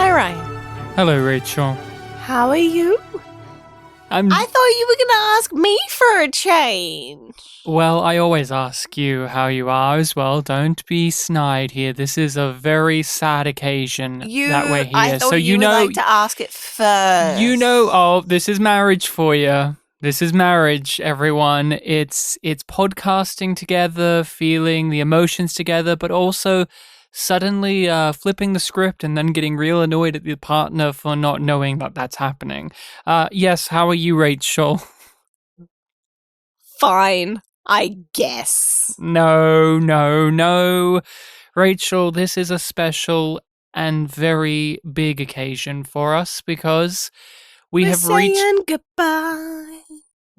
Hi, Ryan. Hello, Rachel. How are you? I thought you were going to ask me for a change. Well, I always ask you how you are as well. Don't be snide here. This is a very sad occasion that we're here. I thought you would like to ask it first. This is marriage for you. This is marriage, everyone. It's podcasting together, feeling the emotions together, but also suddenly flipping the script and then getting real annoyed at the partner for not knowing that that's happening. Yes, how are you, Rachel? Fine, I guess. No. Rachel, this is a special and very big occasion for us because we're saying goodbye.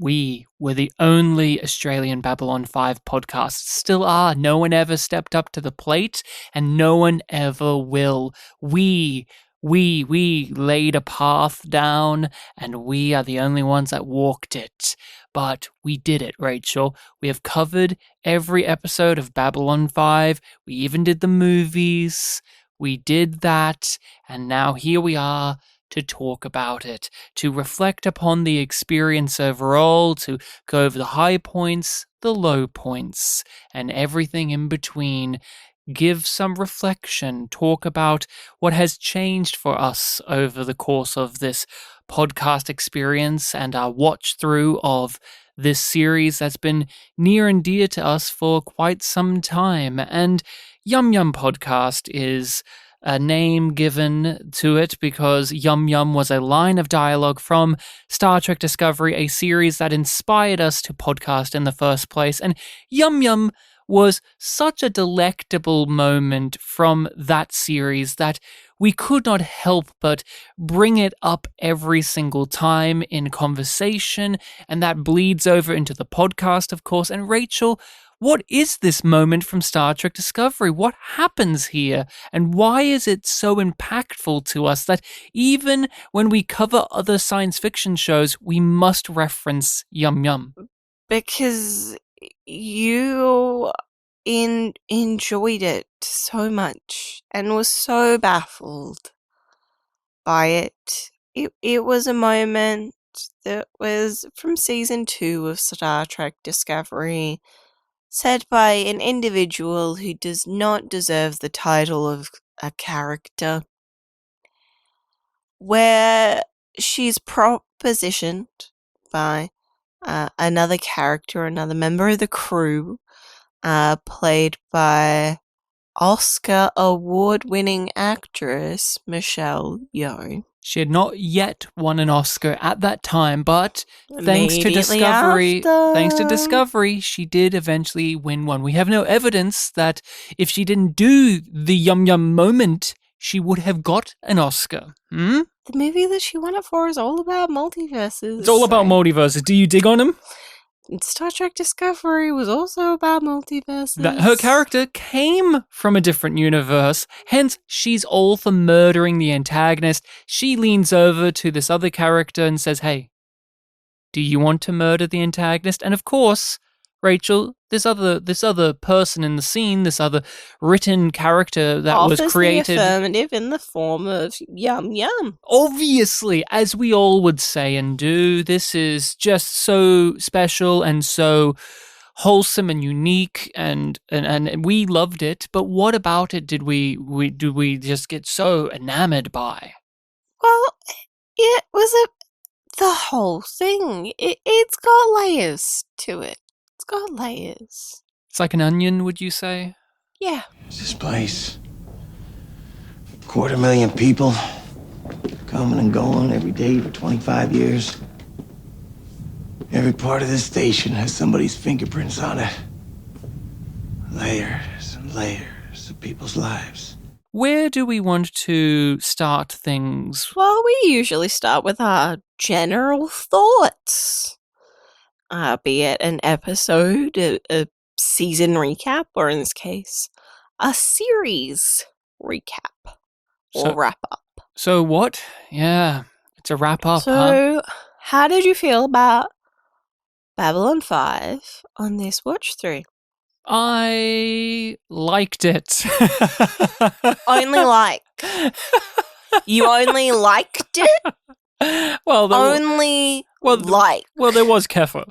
We were the only Australian Babylon 5 podcast. Still are. No one ever stepped up to the plate, and no one ever will. We laid a path down, and we are the only ones that walked it. But we did it, Rachel. We have covered every episode of Babylon 5. We even did the movies. We did that, and now here we are to talk about it, to reflect upon the experience overall, to go over the high points, the low points, and everything in between. Give some reflection, talk about what has changed for us over the course of this podcast experience and our watch through of this series that's been near and dear to us for quite some time. And Yum Podcast is a name given to it because Yum Yum was a line of dialogue from Star Trek Discovery, a series that inspired us to podcast in the first place. And Yum Yum was such a delectable moment from that series that we could not help but bring it up every single time in conversation, and that bleeds over into the podcast, of course. And Rachel, what is this moment from Star Trek Discovery? What happens here? And why is it so impactful to us that even when we cover other science fiction shows, we must reference Yum Yum? Because you enjoyed it so much and was so baffled by it. It was a moment that was from season 2 of Star Trek Discovery, said by an individual who does not deserve the title of a character, where she's propositioned by another character, another member of the crew, played by Oscar award-winning actress Michelle Yeoh. She had not yet won an Oscar at that time, but thanks to Immediately Discovery, she did eventually win one. We have no evidence that if she didn't do the Yum Yum moment, she would have got an Oscar. The movie that she won it for is all about multiverses. It's all about multiverses. Do you dig on them? Star Trek Discovery was also about multiverses. Her character came from a different universe, hence she's all for murdering the antagonist. She leans over to this other character and says, "Hey, do you want to murder the antagonist?" And of course, Rachel, this other person in the scene, this other written character that was created, the affirmative in the form of Yum Yum. Obviously, as we all would say and do, this is just so special and so wholesome and unique, and we loved it. But what about it did we just get so enamored by? Well, it was the whole thing. It's got layers to it. It's got layers. It's like an onion, would you say? Yeah. This place, 250,000 people coming and going every day for 25 years. Every part of this station has somebody's fingerprints on it. Layers and layers of people's lives. Where do we want to start things? Well, we usually start with our general thoughts. Be it an episode, a season recap, or in this case, a series recap or wrap up. So what? Yeah, it's a wrap up, So, how did you feel about Babylon 5 on this watch through? I liked it. Only like. You only liked it? Well, Like. there was kefir.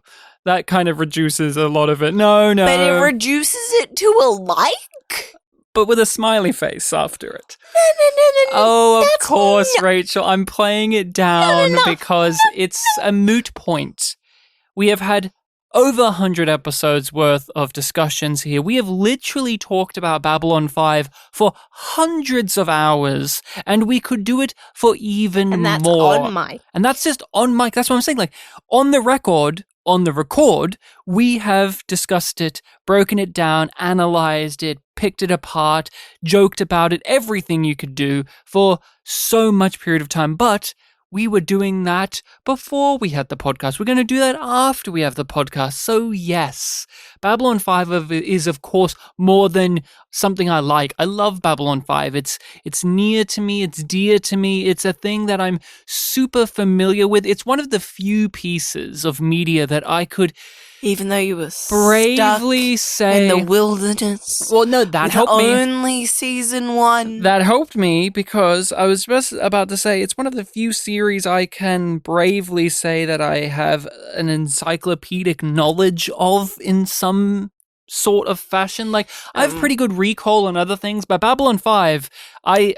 That kind of reduces a lot of it. No. But it reduces it to a like? But with a smiley face after it. No. Oh, of That's course, Rachel. I'm playing it down No. because it's a moot point. We have had over 100 episodes worth of discussions here. We have literally talked about Babylon 5 for hundreds of hours, and we could do it for even And that's more. on mic. And that's just on mic. That's what I'm saying. Like, on the record, we have discussed it, broken it down, analyzed it, picked it apart, joked about it, everything you could do for so much period of time. But we were doing that before we had the podcast. We're going to do that after we have the podcast. So yes, Babylon 5 is of course more than something I like. I love Babylon 5. It's near to me. It's dear to me. It's a thing that I'm super familiar with. It's one of the few pieces of media that I could, even though you were bravely stuck say, in the wilderness. Well, no, that helped me. Only season 1. That helped me because I was just about to say it's one of the few series I can bravely say that I have an encyclopedic knowledge of in some sort of fashion. Like, I have pretty good recall on other things, but Babylon 5, I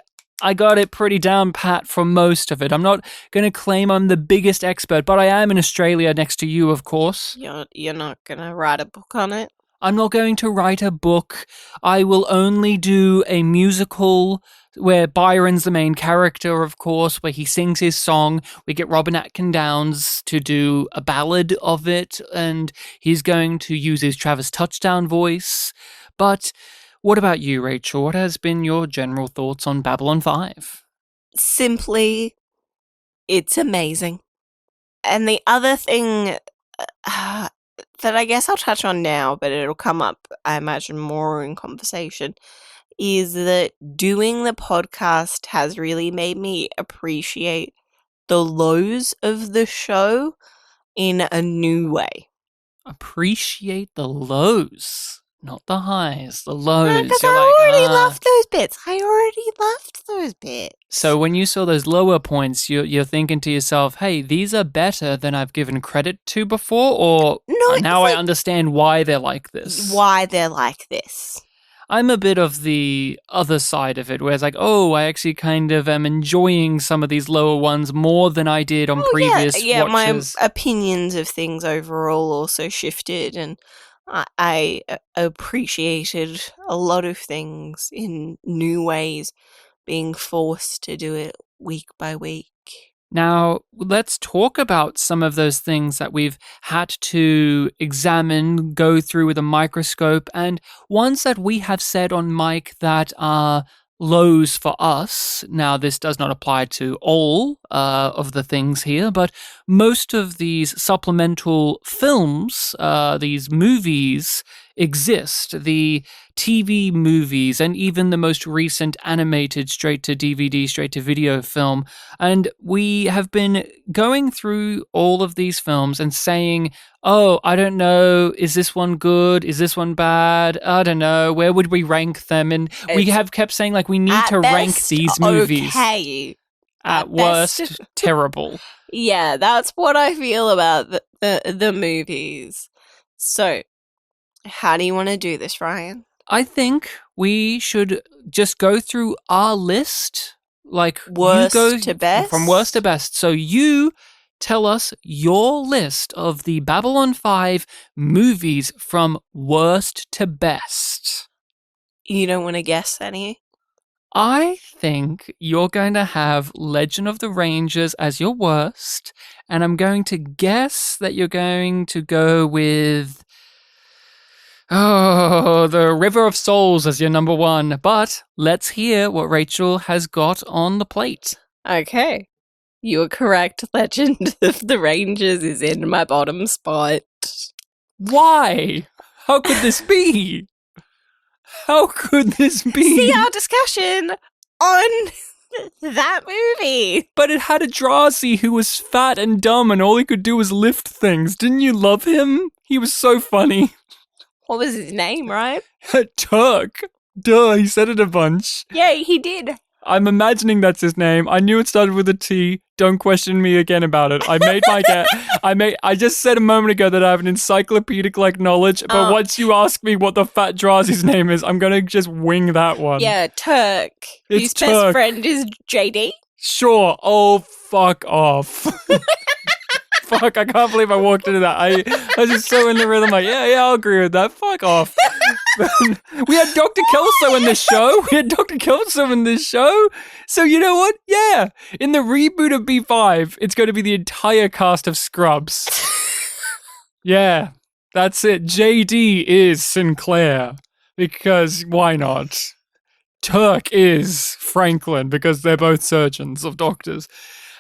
got it pretty down pat for most of it. I'm not going to claim I'm the biggest expert, but I am in Australia next to you, of course. You're not going to write a book on it? I'm not going to write a book. I will only do a musical where Byron's the main character, of course, where he sings his song. We get Robin Atkin Downes to do a ballad of it, and he's going to use his Travis Touchdown voice. But what about you, Rachel? What has been your general thoughts on Babylon 5? Simply, it's amazing. And the other thing that I guess I'll touch on now, but it'll come up, I imagine, more in conversation, is that doing the podcast has really made me appreciate the lows of the show in a new way. Appreciate the lows. Not the highs, the lows. Because I already loved those bits. I already loved those bits. So when you saw those lower points, you're thinking to yourself, hey, these are better than I've given credit to before? Or no, now I understand why they're like this. Why they're like this. I'm a bit of the other side of it, where it's like, oh, I actually kind of am enjoying some of these lower ones more than I did on previous watches. My opinions of things overall also shifted, and I appreciated a lot of things in new ways, being forced to do it week by week. Now, let's talk about some of those things that we've had to examine, go through with a microscope, and ones that we have said on mic that are lows for us. Now, this does not apply to all of the things here, but most of these supplemental films, these movies, exist. The TV movies and even the most recent animated straight-to-DVD, straight-to-video film. And we have been going through all of these films and saying, oh, I don't know, is this one good? Is this one bad? I don't know. Where would we rank them? And we have kept saying, like, we need to rank these movies. Okay. At worst, terrible. Yeah, that's what I feel about the movies. So, how do you want to do this, Ryan? I think we should just go through our list, like worst you go to best? From worst to best. So you tell us your list of the Babylon 5 movies from worst to best. You don't want to guess any? I think you're going to have Legend of the Rangers as your worst, and I'm going to guess that you're going to go with The River of Souls as your number one. But let's hear what Rachel has got on the plate. Okay. You are correct. Legend of the Rangers is in my bottom spot. Why? How could this be? How could this be? See our discussion on that movie. But it had a Drazi who was fat and dumb and all he could do was lift things. Didn't you love him? He was so funny. What was his name, right? Turk. Duh, he said it a bunch. Yeah, he did. I'm imagining that's his name. I knew it started with a T. Don't question me again about it. I made my guess. I just said a moment ago that I have an encyclopedic knowledge, but once you ask me what the fat Drazi's name is, I'm gonna just wing that one. Yeah, Turk. It's His Turk. best friend is JD. Sure. Oh, fuck off. Fuck, I can't believe I walked into that. I was just so in the rhythm, yeah, I'll agree with that. Fuck off. We had Dr. Kelso in this show. So you know what? Yeah. In the reboot of B5, it's going to be the entire cast of Scrubs. Yeah, that's it. JD is Sinclair. Because why not? Turk is Franklin, because they're both surgeons of doctors.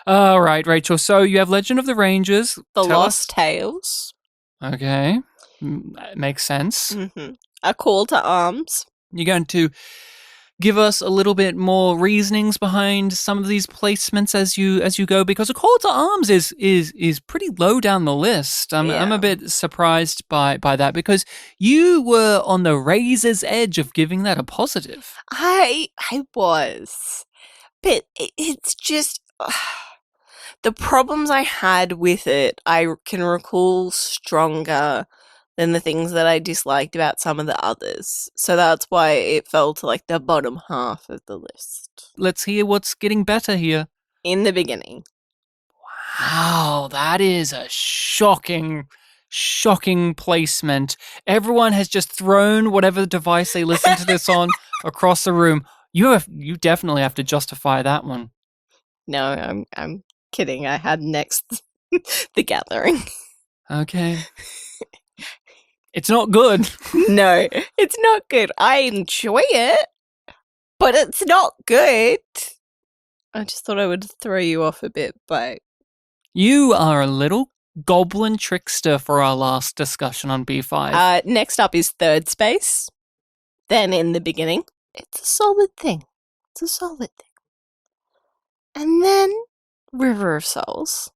All right, Rachel. So you have Legend of the Rangers. The Lost Tales. Okay. Makes sense. Mm-hmm. A Call to Arms. You're going to give us a little bit more reasonings behind some of these placements as you go, because A Call to Arms is pretty low down the list. I'm a bit surprised by that, because you were on the razor's edge of giving that a positive. I was. But it's just... the problems I had with it, I can recall stronger than the things that I disliked about some of the others. So that's why it fell to the bottom half of the list. Let's hear what's getting better here. In the beginning. Wow, that is a shocking placement. Everyone has just thrown whatever device they listen to this on across the room. You definitely have to justify that one. No, I'm kidding. I had next The Gathering. Okay. It's not good. No, it's not good. I enjoy it, but it's not good. I just thought I would throw you off a bit, but... You are a little goblin trickster for our last discussion on B5. Next up is Third Space. Then In the Beginning. It's a solid thing. And then River of Souls.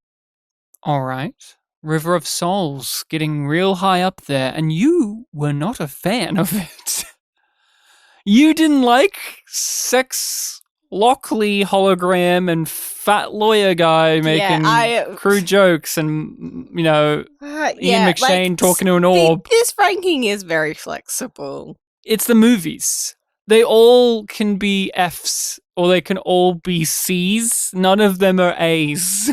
All right. River of Souls, getting real high up there, and you were not a fan of it. You didn't like Sex Lockley hologram and fat lawyer guy making crude jokes and, Ian McShane talking to an orb. This ranking is very flexible. It's the movies. They all can be Fs, or they can all be Cs. None of them are As.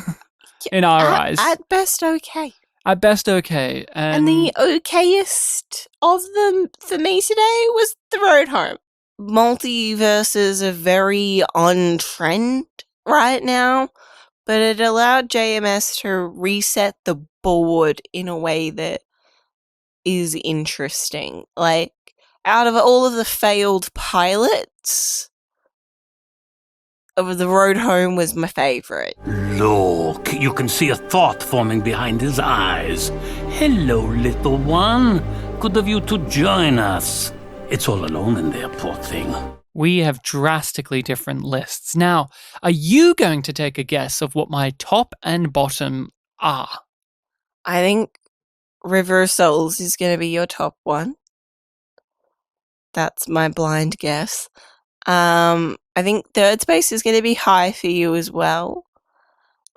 In our eyes. At best, okay. At best, okay. And the okayest of them for me today was The Road Home. Multiverses are very on trend right now, but it allowed JMS to reset the board in a way that is interesting. Out of all of the failed pilots, The Road Home was my favorite. Look, you can see a thought forming behind his eyes. Hello, little one. Good of you to join us. It's all alone in there, poor thing. We have drastically different lists. Now, are you going to take a guess of what my top and bottom are? I think River of Souls is going to be your top one. That's my blind guess. I think Third Space is going to be high for you as well.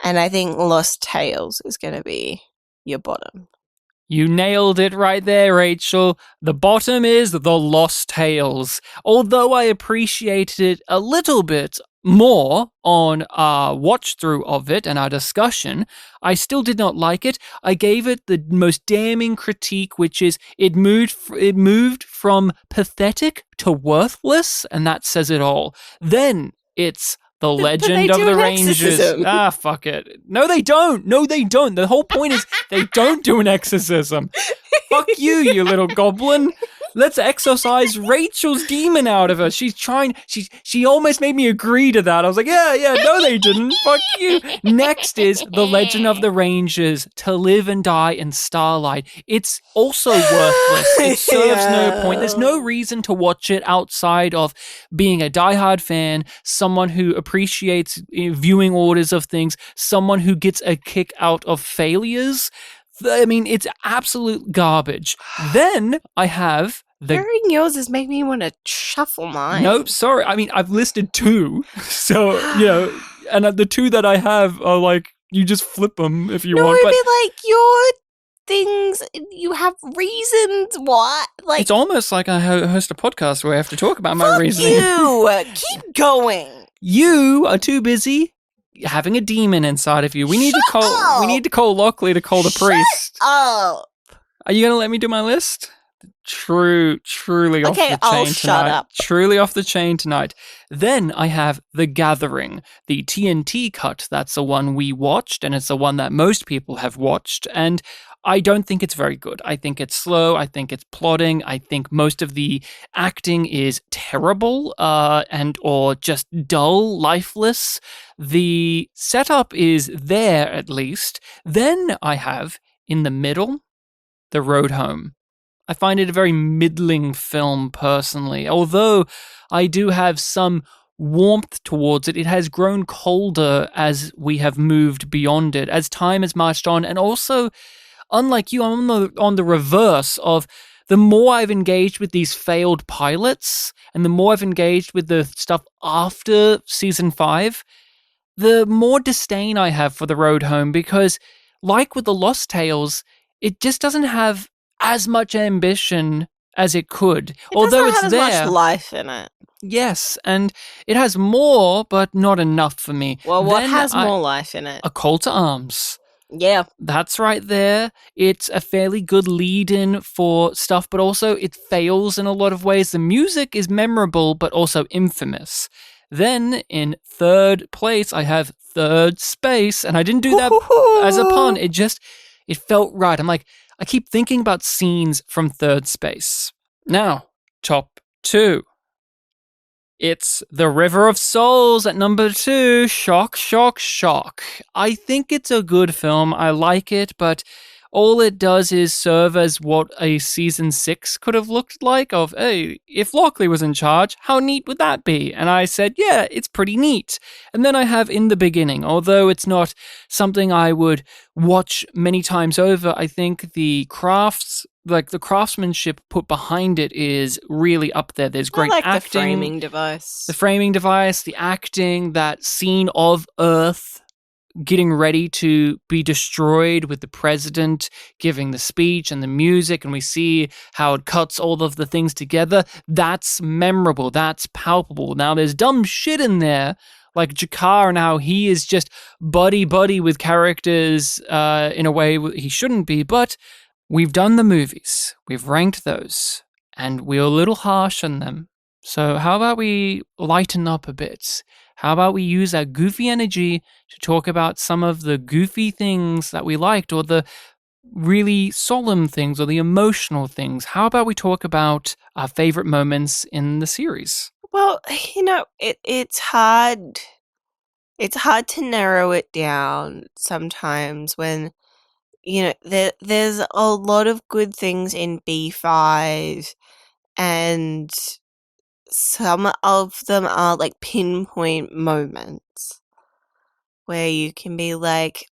And I think Lost Tales is going to be your bottom. You nailed it right there, Rachel. The bottom is The Lost Tales. Although I appreciated it a little bit more on our watch through of it and our discussion, I still did not like it. I gave it the most damning critique, which is it moved from pathetic to worthless, and that says it all. Then it's The Legend of the Rangers. Ah, fuck it. No, they don't. The whole point is they don't do an exorcism. Fuck you, you little goblin. Let's exorcise Rachel's demon out of her. She almost made me agree to that. I was like, yeah, no they didn't. Fuck you. Next is The Legend of the Rangers, To Live and Die in Starlight. It's also worthless. It serves no point. There's no reason to watch it outside of being a diehard fan, someone who appreciates viewing orders of things, someone who gets a kick out of failures. I mean, it's absolute garbage. Then I have Hearing yours is making me want to shuffle mine. Nope, sorry. I mean, I've listed 2. So, and the 2 that I have are like, you just flip them if you want. No, But like your things, you have reasons why. Like, it's almost like I host a podcast where I have to talk about my fuck reasoning. you! Keep going. You are too busy having a demon inside of you. We need to call Lockley to call the priest. Oh. Are you going to let me do my list? Truly off the chain I'll tonight. shut up. Truly off the chain tonight. Then I have The Gathering, the TNT cut. That's the one we watched, and it's the one that most people have watched. And I don't think it's very good. I think it's slow. I think it's plodding. I think most of the acting is terrible and or just dull, lifeless. The setup is there, at least. Then I have, in the middle, The Road Home. I find it a very middling film, personally. Although I do have some warmth towards it, it has grown colder as we have moved beyond it, as time has marched on. And also, unlike you, I'm on the reverse of the more I've engaged with these failed pilots, and the more I've engaged with the stuff after season 5, the more disdain I have for The Road Home, because like with the Lost Tales, it just doesn't have as much ambition as it could. Although it's has there. much life in it. Yes, and it has more, but not enough for me. Well, what Then has more life in it? A Call to Arms. Yeah. That's right there. It's a fairly good lead-in for stuff, but also it fails in a lot of ways. The music is memorable, but also infamous. Then, in third place, I have Third Space, and I didn't do that as a pun. It felt right. I'm like, I keep thinking about scenes from Third Space. Now, top 2. It's The River of Souls at number 2. Shock, shock, shock. I think it's a good film. I like it, but all it does is serve as what a season 6 could have looked like of, hey, if Lockley was in charge, how neat would that be? And I said, yeah, it's pretty neat. And then I have In the Beginning. Although it's not something I would watch many times over, I think the craftsmanship put behind it is really up there. There's great acting. The framing device. The framing device, the acting, that scene of Earth getting ready to be destroyed with the president giving the speech and the music, and we see how it cuts all of the things together. That's memorable. That's palpable. Now, there's dumb shit in there, like Jakar and how he is just buddy-buddy with characters in a way he shouldn't be, but we've done the movies. We've ranked those, and we're a little harsh on them. So how about we lighten up a bit? How about we use our goofy energy to talk about some of the goofy things that we liked, or the really solemn things, or the emotional things? How about we talk about our favorite moments in the series? Well, it's hard. It's hard to narrow it down sometimes when, there's a lot of good things in B5, and some of them are like pinpoint moments where you can be like,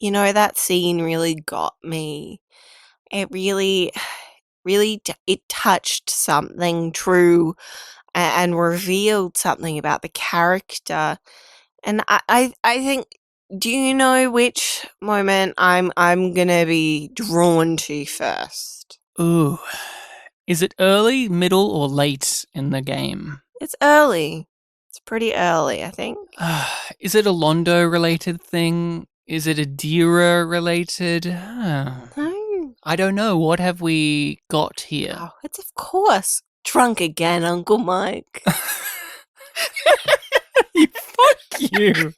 that scene really got me. It really, it touched something true and revealed something about the character. And I think, do you know which moment I'm gonna be drawn to first? Ooh. Is it early, middle, or late in the game? It's early. It's pretty early, I think. Is it a Londo-related thing? Is it a Dira-related? No. I don't know. What have we got here? Oh, it's of course drunk again, Uncle Mike. Fuck you.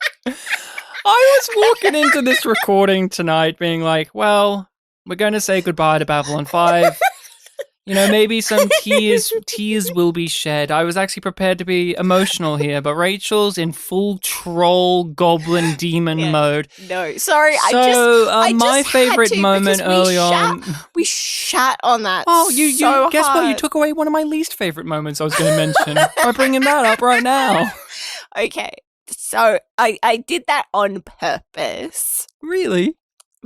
I was walking into this recording tonight being like, well, we're going to say goodbye to Babylon 5. Maybe some tears will be shed. I was actually prepared to be emotional here, but Rachel's in full troll, goblin, demon mode. No, sorry. So, my favorite moment early on. We shat on that. Oh, you guess hard. what? You took away one of my least favorite moments I was going to mention by bringing that up right now. Okay, so I did that on purpose. Really?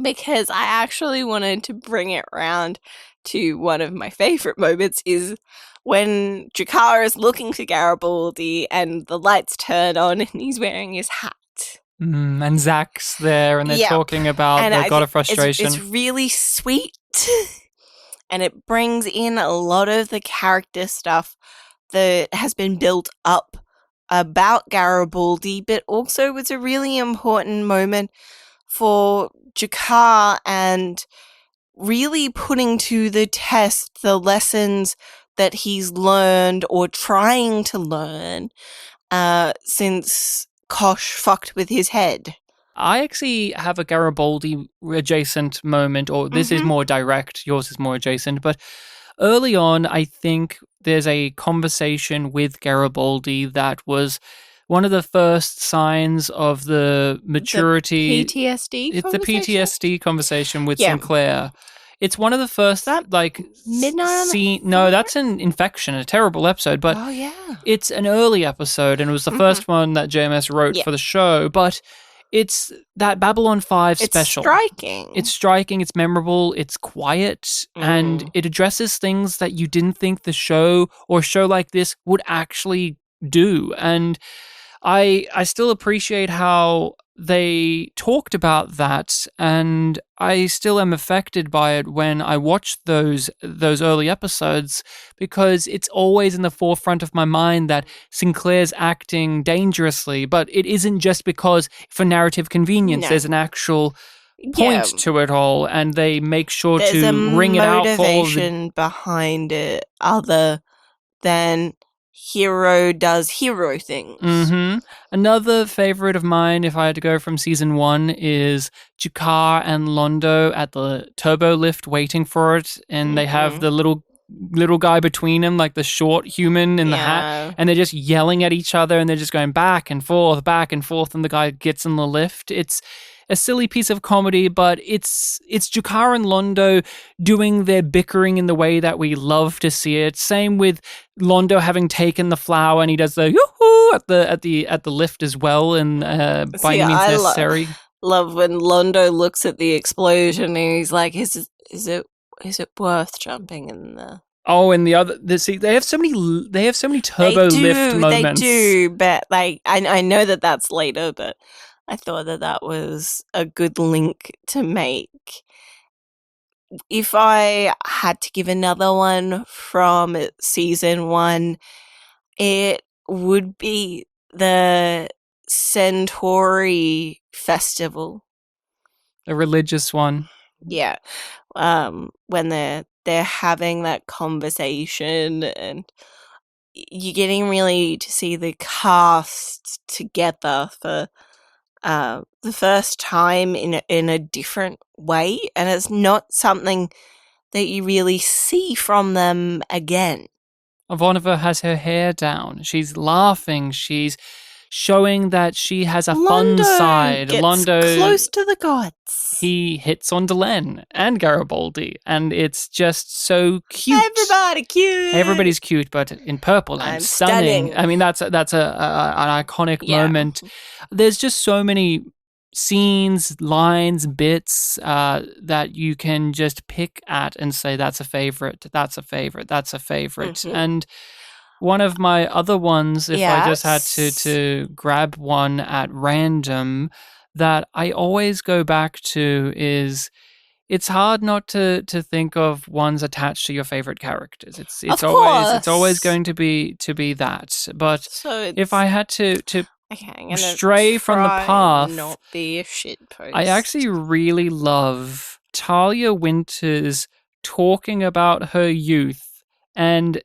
Because I actually wanted to bring it round to one of my favourite moments is when Jakar is looking for Garibaldi and the lights turn on and he's wearing his hat. And Zach's there and they're Yep. talking about And the I God of think Frustration. It's really sweet. And it brings in a lot of the character stuff that has been built up about Garibaldi, but also was a really important moment for Jakar and really putting to the test the lessons that he's learned or trying to learn since Kosh fucked with his head. I actually have a Garibaldi adjacent moment, or this is more direct, yours is more adjacent, but early on, I think there's a conversation with Garibaldi that was one of the first signs of the maturity. The PTSD It's the conversation? PTSD conversation with Yeah. Sinclair. It's one of the first, That like, Midnight on the scene. No, that's an Infection, a terrible episode, but oh, yeah. it's an early episode, and it was the first one that JMS wrote Yeah. for the show, but it's that Babylon 5 special. It's striking. It's striking, it's memorable, it's quiet, and it addresses things that you didn't think the show or a show like this would actually do. And I still appreciate how they talked about that, and I still am affected by it when I watch those early episodes, because it's always in the forefront of my mind that Sinclair's acting dangerously, but it isn't just because for narrative convenience. No. There's an actual point to it all, and they make sure There's to a ring it out for all of the motivation behind it other than hero does hero things. Another favorite of mine, if I had to go from season 1, is Jakar and Londo at the turbo lift waiting for it, and they have the little guy between them, like the short human in the hat, and they're just yelling at each other, and they're just going back and forth, and the guy gets in the lift. It's a silly piece of comedy, but it's Jakar and Londo doing their bickering in the way that we love to see it. Same with Londo having taken the flower, and he does the yoo-hoo at the lift as well, and by any means necessary. Love when Londo looks at the explosion and he's like, "Is it worth jumping in there?" Oh, and they have so many turbo lift moments. They do, but like I know that's later, but I thought that was a good link to make. If I had to give another one from season 1, it would be the Centauri Festival. The religious one. Yeah. When they're having that conversation and you're getting really to see the cast together for the first time in a different way, and it's not something that you really see from them again. Ivanova has her hair down. She's laughing. She's showing that she has a fun side. Londo gets close to the gods. He hits on Delenn and Garibaldi, and it's just so cute. Everybody's cute, but in purple and stunning. I mean, that's an iconic moment. There's just so many scenes, lines, bits that you can just pick at and say, that's a favorite, that's a favorite, that's a favorite. And one of my other ones, if I just had to grab one at random, that I always go back to is, it's hard not to think of ones attached to your favorite characters. It's always going to be that. But so if I had to stray from the path, not be a shitpost. I actually really love Talia Winters talking about her youth and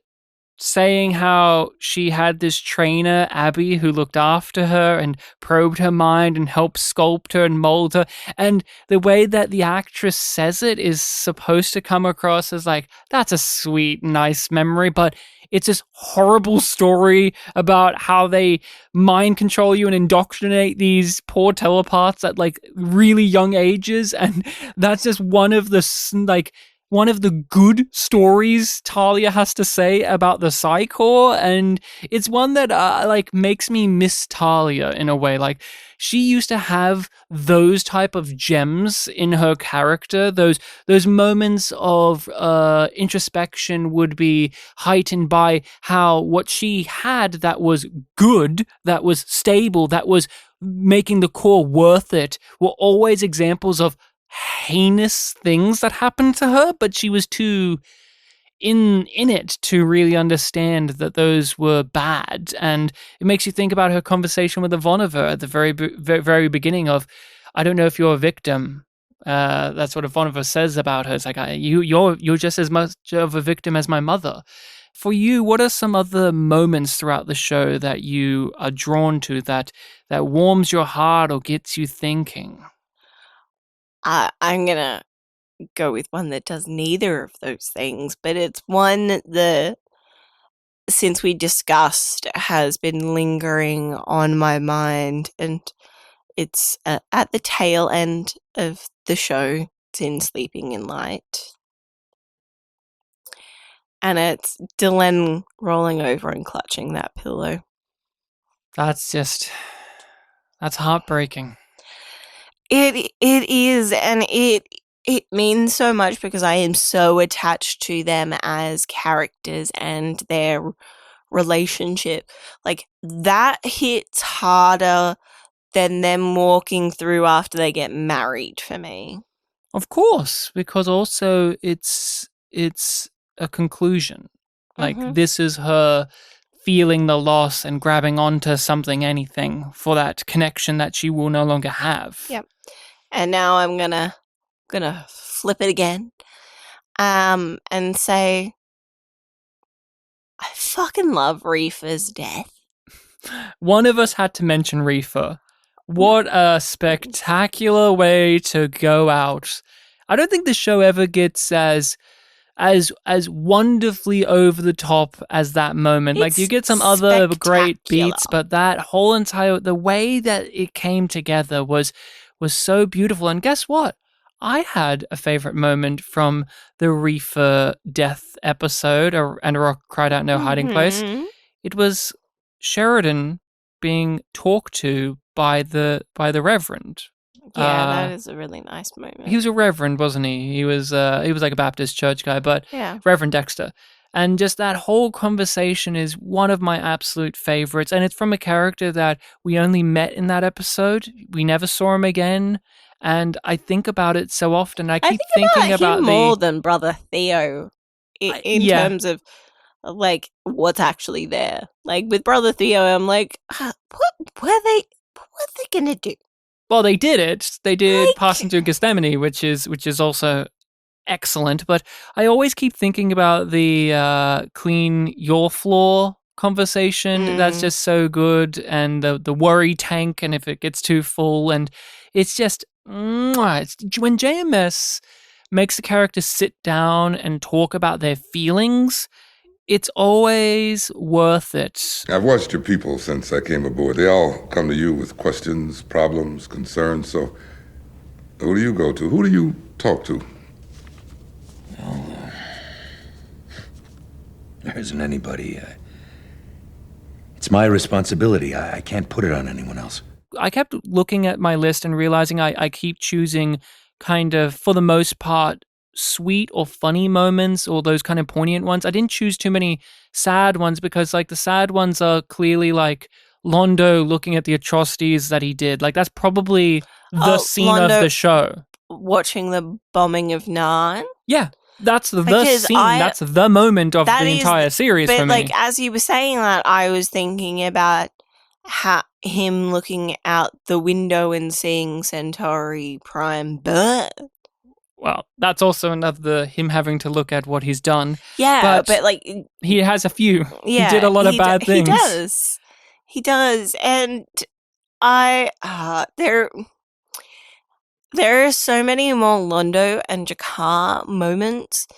saying how she had this trainer, Abby, who looked after her and probed her mind and helped sculpt her and mold her. And the way that the actress says it is supposed to come across as like, that's a sweet, nice memory, but it's this horrible story about how they mind control you and indoctrinate these poor telepaths at like really young ages. And that's just one of the like one of the good stories Talia has to say about the Psi Corps, and it's one that like makes me miss Talia in a way. Like, she used to have those type of gems in her character. Those moments of introspection would be heightened by how what she had that was good, that was stable, that was making the Corps worth it, were always examples of heinous things that happened to her, but she was too in it to really understand that those were bad. And it makes you think about her conversation with Ivanova at the very beginning of, I don't know if you're a victim. That's what Ivanova says about her. It's like, you're just as much of a victim as my mother. For you, what are some other moments throughout the show that you are drawn to, that warms your heart or gets you thinking? I'm gonna go with one that does neither of those things, but it's one that, since we discussed, has been lingering on my mind, and it's at the tail end of the show. It's in Sleeping in Light. And it's Dylan rolling over and clutching that pillow. That's heartbreaking. It is, and it means so much because I am so attached to them as characters and their relationship. Like, that hits harder than them walking through after they get married for me. Of course, because also it's a conclusion. Like, this is her feeling the loss and grabbing onto something, anything, for that connection that she will no longer have. Yep. And now I'm gonna flip it again, and say, I fucking love Reefa's death. One of us had to mention Reefa. What a spectacular way to go out. I don't think the show ever gets as wonderfully over the top as that moment. Like, you get some other great beats, but that whole entire, the way that it came together was so beautiful. And guess what? I had a favorite moment from the Reefa death episode, and a Rock Cried Out No Hiding Place. It was Sheridan being talked to by the Reverend. Yeah, that is a really nice moment. He was a reverend, wasn't he? He was like a Baptist church guy, but yeah. Reverend Dexter. And just that whole conversation is one of my absolute favorites. And it's from a character that we only met in that episode. We never saw him again. And I think about it so often. I keep thinking about him more than Brother Theo in terms of, like, what's actually there. Like, with Brother Theo, I'm like, what are they gonna do? Well, they did it. They did Passing Through Gethsemane, which is also excellent. But I always keep thinking about the clean your floor conversation. That's just so good. And the worry tank, and if it gets too full. And it's just, it's, when JMS makes the characters sit down and talk about their feelings, it's always worth it. I've watched your people since I came aboard. They all come to you with questions, problems, concerns. So who do you go to? Who do you talk to? Well, there isn't anybody. It's my responsibility. I can't put it on anyone else. I kept looking at my list and realizing I keep choosing kind of, for the most part, sweet or funny moments, or those kind of poignant ones. I didn't choose too many sad ones because, like, the sad ones are clearly like Londo looking at the atrocities that he did. Like, that's probably the scene Londo of the show. Watching the bombing of Narn. Yeah, that's the scene. That's the moment of the entire series for me. But, like, as you were saying that, I was thinking about him looking out the window and seeing Centauri Prime burn. Well, that's also another him having to look at what he's done. Yeah, but like, he has a few. Yeah, he did a lot of bad things. He does, and there are so many more Londo and Jakar moments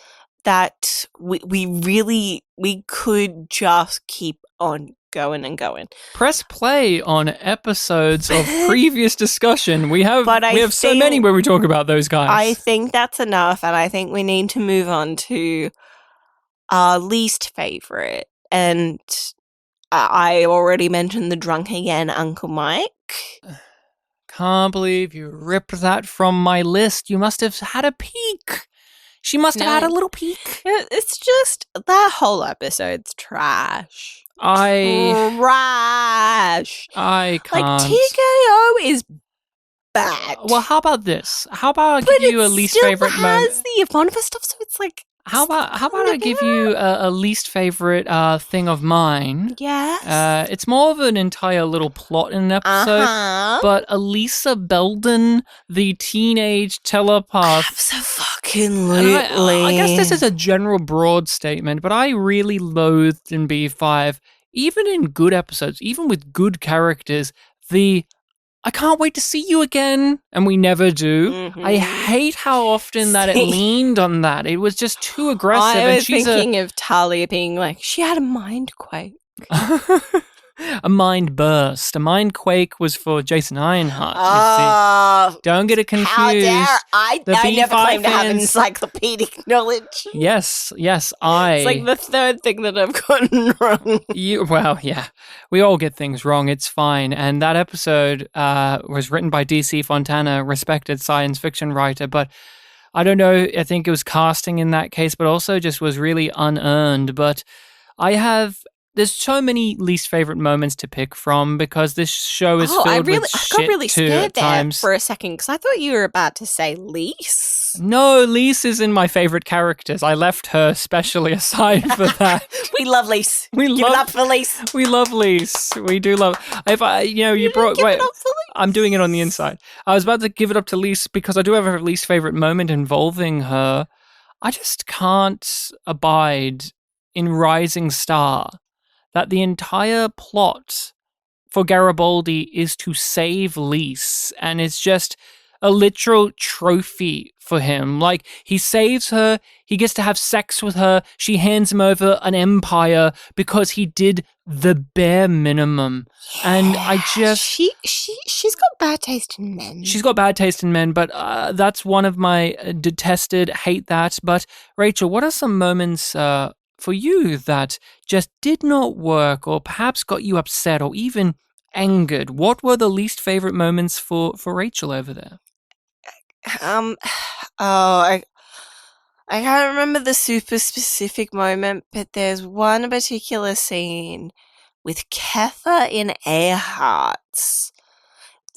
that we could just keep on going and going. Press play on episodes of previous discussion. We have so many where we talk about those guys. I think that's enough, and I think we need to move on to our least favorite. And I already mentioned the drunk again, Uncle Mike. Can't believe you ripped that from my list. You must have had a peek. She must have had a little peek. It's just that whole episode's trash. I can't. Like, TKO is bad. Well, how about this? How about I give you a least favorite moment? But it still has the Eponymous stuff, so it's like... How about I give you a least favorite thing of mine? Yes. It's more of an entire little plot in an episode, but Elisa Belden, the teenage telepath. Absolutely. I guess this is a general broad statement, but I really loathed in B5, even in good episodes, even with good characters, I can't wait to see you again, and we never do. Mm-hmm. I hate how often that it leaned on that. It was just too aggressive. I was thinking of Talia being like, she had a mind quake. A mind burst. A mind quake was for Jason Ironheart. You see. Don't get it confused. How dare I never claim to have encyclopedic knowledge. Yes, It's like the third thing that I've gotten wrong. Well, yeah. We all get things wrong. It's fine. And that episode was written by D.C. Fontana, respected science fiction writer, but I don't know. I think it was casting in that case, but also just was really unearned. But there's so many least favorite moments to pick from because this show is filled with shit I got really scared there times. for a second because I thought you were about to say Lise. No, Lise is in my favorite characters. I left her specially aside for that. We love Lise. Give it up for Lise. We love Lise. We do love. I'm doing it on the inside. I was about to give it up to Lise because I do have a least favorite moment involving her. I just can't abide in Rising Star that the entire plot for Garibaldi is to save Lise, and it's just a literal trophy for him. Like, he saves her, he gets to have sex with her, she hands him over an empire because he did the bare minimum. And I just... She's got bad taste in men. She's got bad taste in men, but that's one of my detested, hate that. But, Rachel, what are some moments... for you that just did not work or perhaps got you upset or even angered? What were the least favorite moments for Rachel over there? I can't remember the super specific moment, but there's one particular scene with Ketha in Earhart's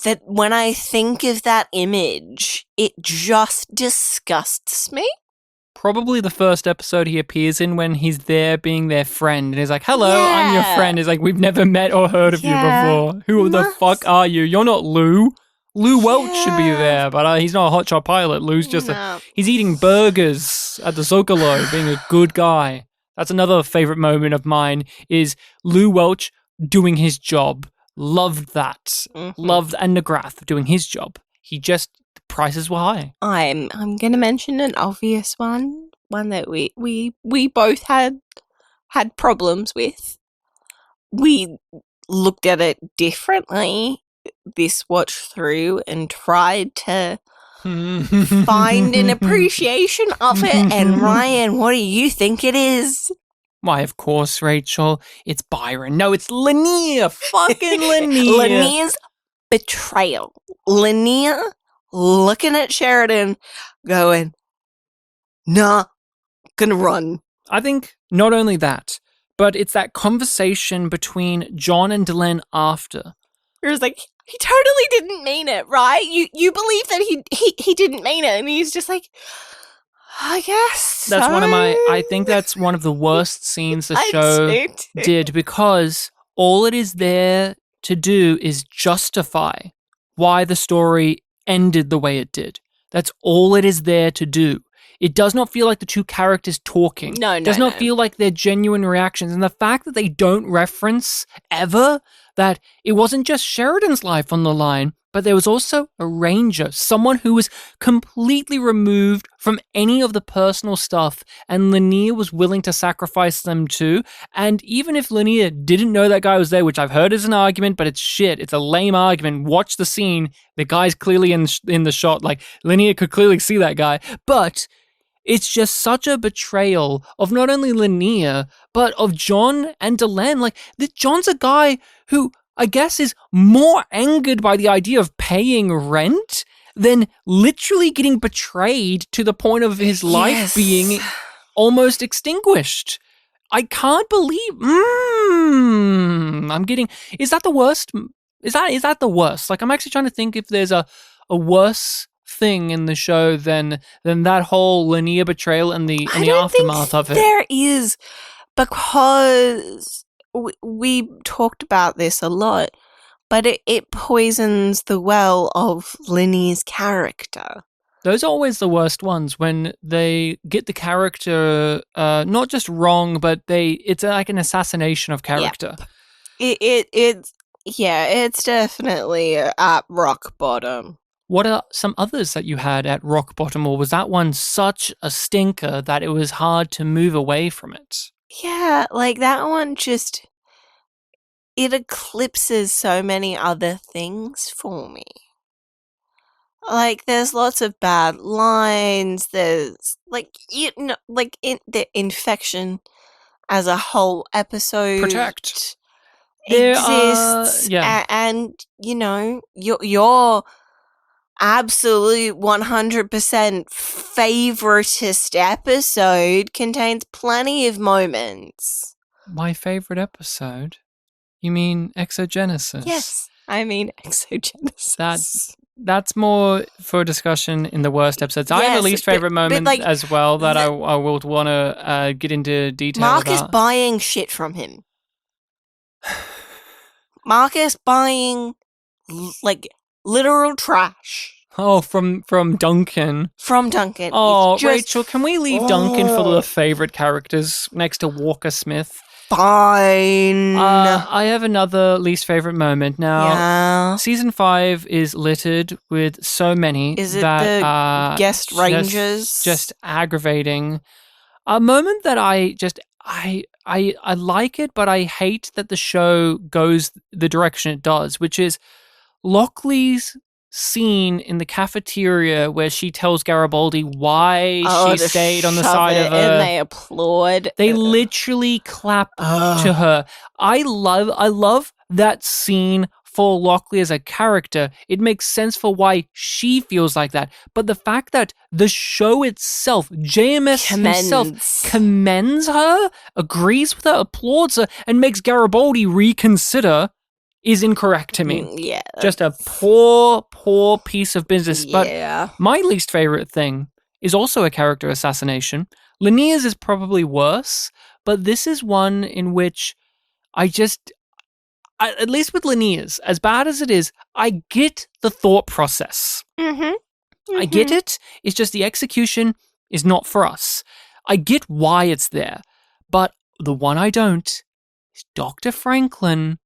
that when I think of that image, it just disgusts me. Probably the first episode he appears in when he's there being their friend. And he's like, hello, I'm your friend. He's like, we've never met or heard of you before. Who the fuck are you? You're not Lou. Lou Welch should be there, but he's not a hotshot pilot. Lou's just he's eating burgers at the Zocalo, being a good guy. That's another favorite moment of mine is Lou Welch doing his job. Loved that. Mm-hmm. Loved and McGrath doing his job. He just... prices were high. I'm going to mention an obvious one that we both had problems with. We looked at it differently this watch through and tried to find an appreciation of it. And Ryan, what do you think it is? Why, of course, Rachel. It's Byron. No, it's Lanier. Fucking Lanier. Lanier's betrayal. Lanier looking at Sheridan, going, nah, gonna run. I think not only that, but it's that conversation between John and Delenn after. It was like, he totally didn't mean it, right? You believe that he didn't mean it, and he's just like, I guess That's so. I think that's one of the worst scenes the show did, because all it is there to do is justify why the story ended the way it did. That's all it is there to do. It does not feel like the two characters talking. It does not feel like their genuine reactions. And the fact that they don't reference ever that it wasn't just Sheridan's life on the line, But there was also a ranger, someone who was completely removed from any of the personal stuff, and Linnea was willing to sacrifice them too. And even if Linnea didn't know that guy was there, which I've heard is an argument, but it's shit, it's a lame argument. Watch the scene. The guy's clearly in the shot. Like, Linnea could clearly see that guy. But it's just such a betrayal of not only Linnea, but of John and Delenn. Like, John's a guy who, I guess, is more angered by the idea of paying rent than literally getting betrayed to the point of his life being almost extinguished. I can't believe. I'm getting. Is that the worst? Is that the worst? Like, I'm actually trying to think if there's a worse thing in the show than that whole Linnea betrayal and the aftermath of it. There is, because we talked about this a lot, but it poisons the well of Linnea's character. Those are always the worst ones, when they get the character not just wrong, but it's like an assassination of character. It's definitely at rock bottom. What are some others that you had at rock bottom, or was that one such a stinker that it was hard to move away from it? Yeah, like that one just, it eclipses so many other things for me. Like, there's lots of bad lines, there's, like, in the infection as a whole episode. Protect. Exists, and, you know, your absolute 100% favoritist episode contains plenty of moments. My favorite episode? You mean Exogenesis? Yes, I mean Exogenesis. That's more for discussion in the worst episodes. I have a least favorite moment as well that I will want to get into detail Mark about. is buying shit from him. Marcus buying, like, literal trash. Oh, from Duncan. From Duncan. Oh, Rachel, can we leave Duncan for the favorite characters next to Walker Smith? Fine. I have another least favorite moment. Now, Season 5 is littered with so many that the guest rangers? Just aggravating. A moment that I like it, but I hate that the show goes the direction it does, which is Lockley's scene in the cafeteria where she tells Garibaldi why she stayed on the side of her. And they applaud. They literally clap to her. I love that scene for Lockley as a character. It makes sense for why she feels like that. But the fact that the show itself, JMS himself, commends her, agrees with her, applauds her, and makes Garibaldi reconsider is incorrect to me. Yeah. Just a poor piece of business. But my least favorite thing is also a character assassination. Linnea's is probably worse, but this is one in which at least with Linnea's, as bad as it is, I get the thought process. I get it. It's just the execution is not for us. I get why it's there. But the one I don't is Dr. Franklin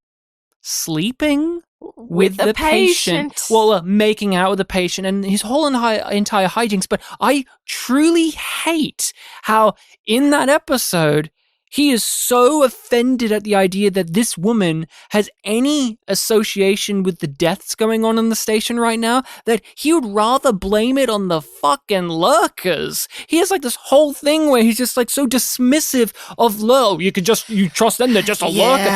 sleeping with the patient. Well, making out with the patient and his whole entire hijinks. But I truly hate how in that episode, he is so offended at the idea that this woman has any association with the deaths going on in the station right now that he would rather blame it on the fucking lurkers. He has like this whole thing where he's just like so dismissive of you trust them, they're just a lurker.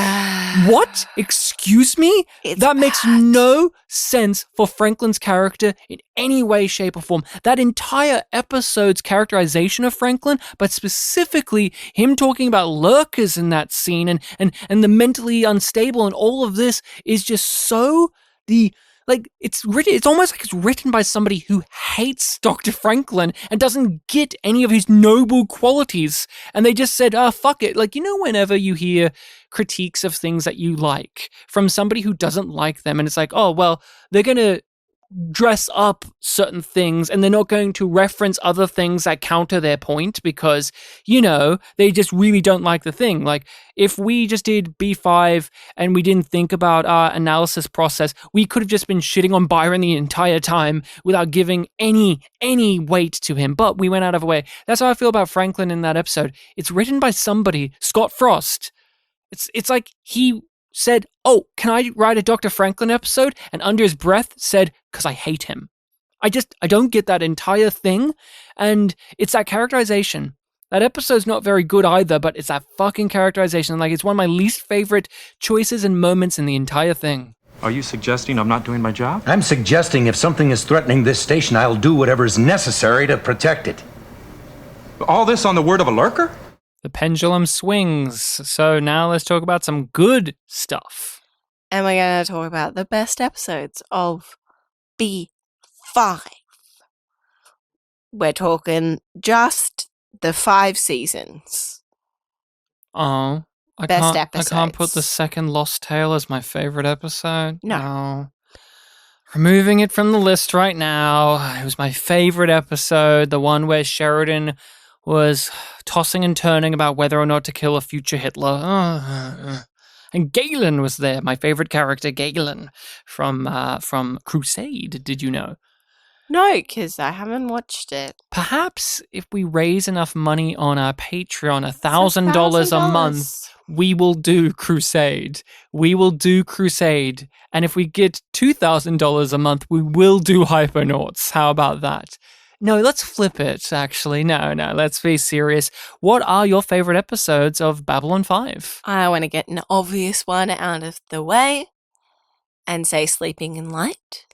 What? Excuse me? That makes no sense for Franklin's character in any way, shape, or form. That entire episode's characterization of Franklin, but specifically him talking about lurkers in that scene and the mentally unstable and all of this is just so it's almost like it's written by somebody who hates Dr. Franklin and doesn't get any of his noble qualities. And they just said, fuck it. Like, whenever you hear critiques of things that you like from somebody who doesn't like them, and it's like, oh, well, they're going to dress up certain things and they're not going to reference other things that counter their point because, they just really don't like the thing. Like, if we just did B5 and we didn't think about our analysis process, we could have just been shitting on Byron the entire time without giving any weight to him. But we went out of our way. That's how I feel about Franklin in that episode. It's written by somebody, Scott Frost. It's like he said, "Oh, can I write a Dr. Franklin episode?" And under his breath said, "'Cause I hate him." I don't get that entire thing. And it's that characterization. That episode's not very good either, but it's that fucking characterization. Like, it's one of my least favorite choices and moments in the entire thing. Are you suggesting I'm not doing my job? I'm suggesting if something is threatening this station, I'll do whatever is necessary to protect it. All this on the word of a lurker? The pendulum swings. So now let's talk about some good stuff. And we're going to talk about the best episodes of B5. We're talking just the 5 seasons. Oh, I can't put the second Lost Tale as my favorite episode. No. Removing it from the list right now. It was my favorite episode, the one where Sheridan was tossing and turning about whether or not to kill a future Hitler. And Galen was there, my favorite character, Galen, from Crusade, did you know? No, because I haven't watched it. Perhaps if we raise enough money on our Patreon, $1,000 a month, we will do Crusade. And if we get $2,000 a month, we will do Hypernauts. How about that? No, let's flip it, actually. No, let's be serious. What are your favorite episodes of Babylon 5? I want to get an obvious one out of the way and say Sleeping in Light.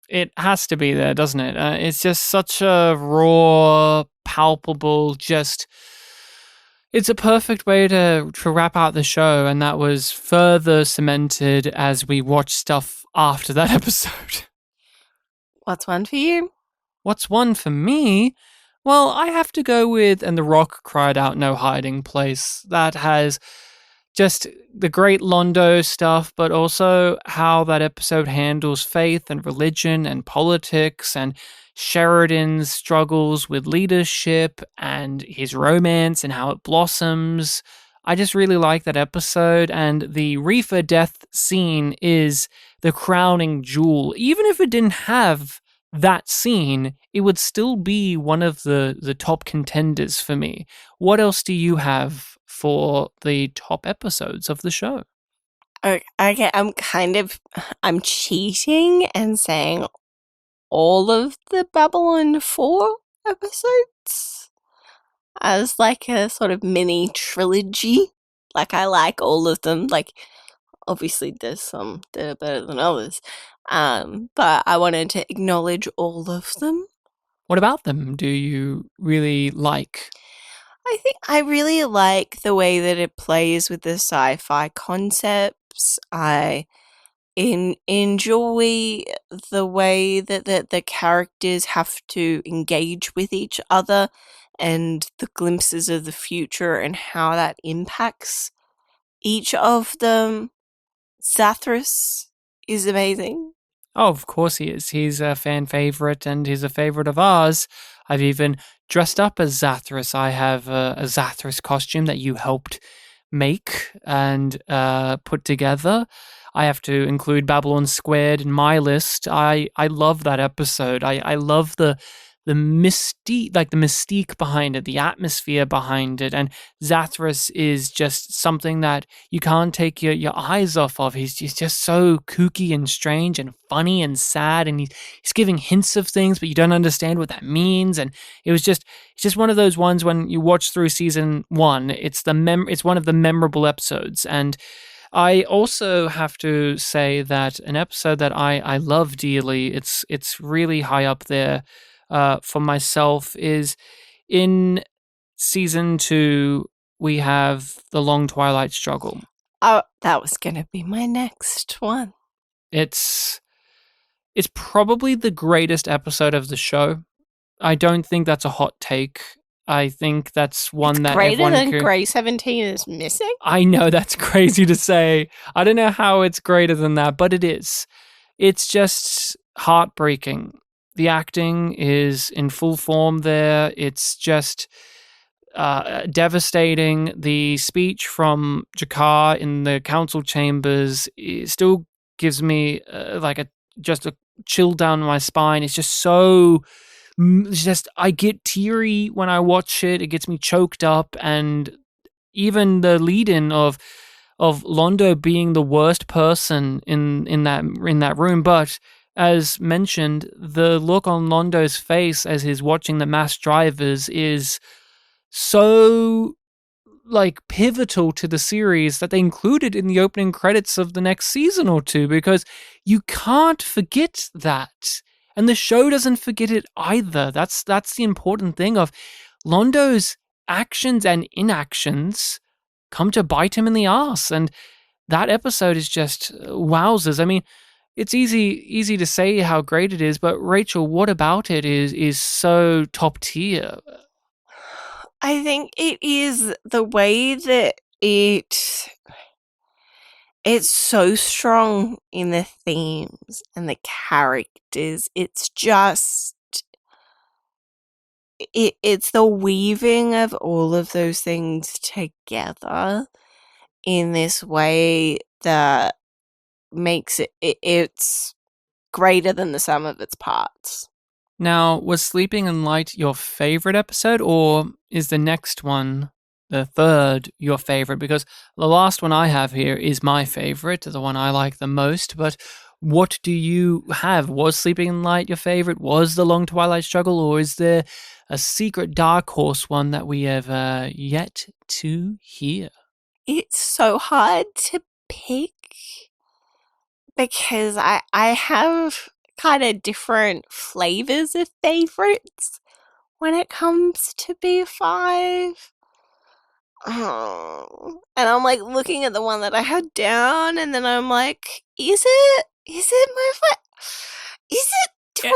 It has to be there, doesn't it? It's just such a raw, palpable, it's a perfect way to wrap out the show, and that was further cemented as we watched stuff after that episode. What's one for you? What's one for me? Well, I have to go with And the Rock Cried Out No Hiding Place. That has just the great Londo stuff, but also how that episode handles faith and religion and politics and Sheridan's struggles with leadership and his romance and how it blossoms. I just really like that episode, and the Reefer death scene is the crowning jewel. Even if it didn't have that scene, it would still be one of the top contenders for me. What else do you have for the top episodes of the show? Okay, I'm cheating and saying all of the Babylon 4 episodes as like a sort of mini trilogy. Like, I like all of them. Like, obviously there's some that are better than others. But I wanted to acknowledge all of them. What about them do you really like? I think I really like the way that it plays with the sci-fi concepts. I enjoy the way that the characters have to engage with each other and the glimpses of the future and how that impacts each of them. Zathras is amazing. Oh, of course he is. He's a fan favorite, and he's a favorite of ours. I've even dressed up as Zathras. I have a Zathras costume that you helped make and put together. I have to include Babylon Squared in my list. I love that episode. I love the mystique behind it, the atmosphere behind it, and Zathras is just something that you can't take your eyes off of. He's just so kooky and strange and funny and sad, and he's giving hints of things, but you don't understand what that means. And it's just one of those ones when you watch through season 1, it's one of the memorable episodes. And I also have to say that an episode that I love dearly, it's really high up there for myself, is in season 2, we have The Long Twilight Struggle. Oh, that was going to be my next one. It's probably the greatest episode of the show. I don't think that's a hot take. I think that's one that greater everyone than Grey 17 is missing? I know, that's crazy to say. I don't know how it's greater than that, but it is. It's just heartbreaking. The acting is in full form there. It's just devastating. The speech from Jakar in the council chambers still gives me just a chill down my spine. It's just so I get teary when I watch it. It gets me choked up, and even the lead-in of Londo being the worst person in that room, but as mentioned, the look on Londo's face as he's watching the mass drivers is so pivotal to the series that they included in the opening credits of the next season or two, because you can't forget that. And the show doesn't forget it either. That's the important thing of Londo's actions and inactions come to bite him in the ass. And that episode is just wowzers. I mean, it's easy to say how great it is, but Rachel, what about it is so top tier? I think it is the way that it's so strong in the themes and the characters. It's just it's the weaving of all of those things together in this way that makes it's greater than the sum of its parts. Now, was Sleeping in Light your favorite episode, or is the next one, the third, your favorite? Because the last one I have here is my favorite, the one I like the most. But what do you have? Was Sleeping in Light your favorite? Was The Long Twilight Struggle? Or is there a secret dark horse one that we have yet to hear? It's so hard to pick because I have kind of different flavors of favorites when it comes to B5. Oh. And I'm looking at the one that I had down, and then I'm like, is it my Is it? Yeah.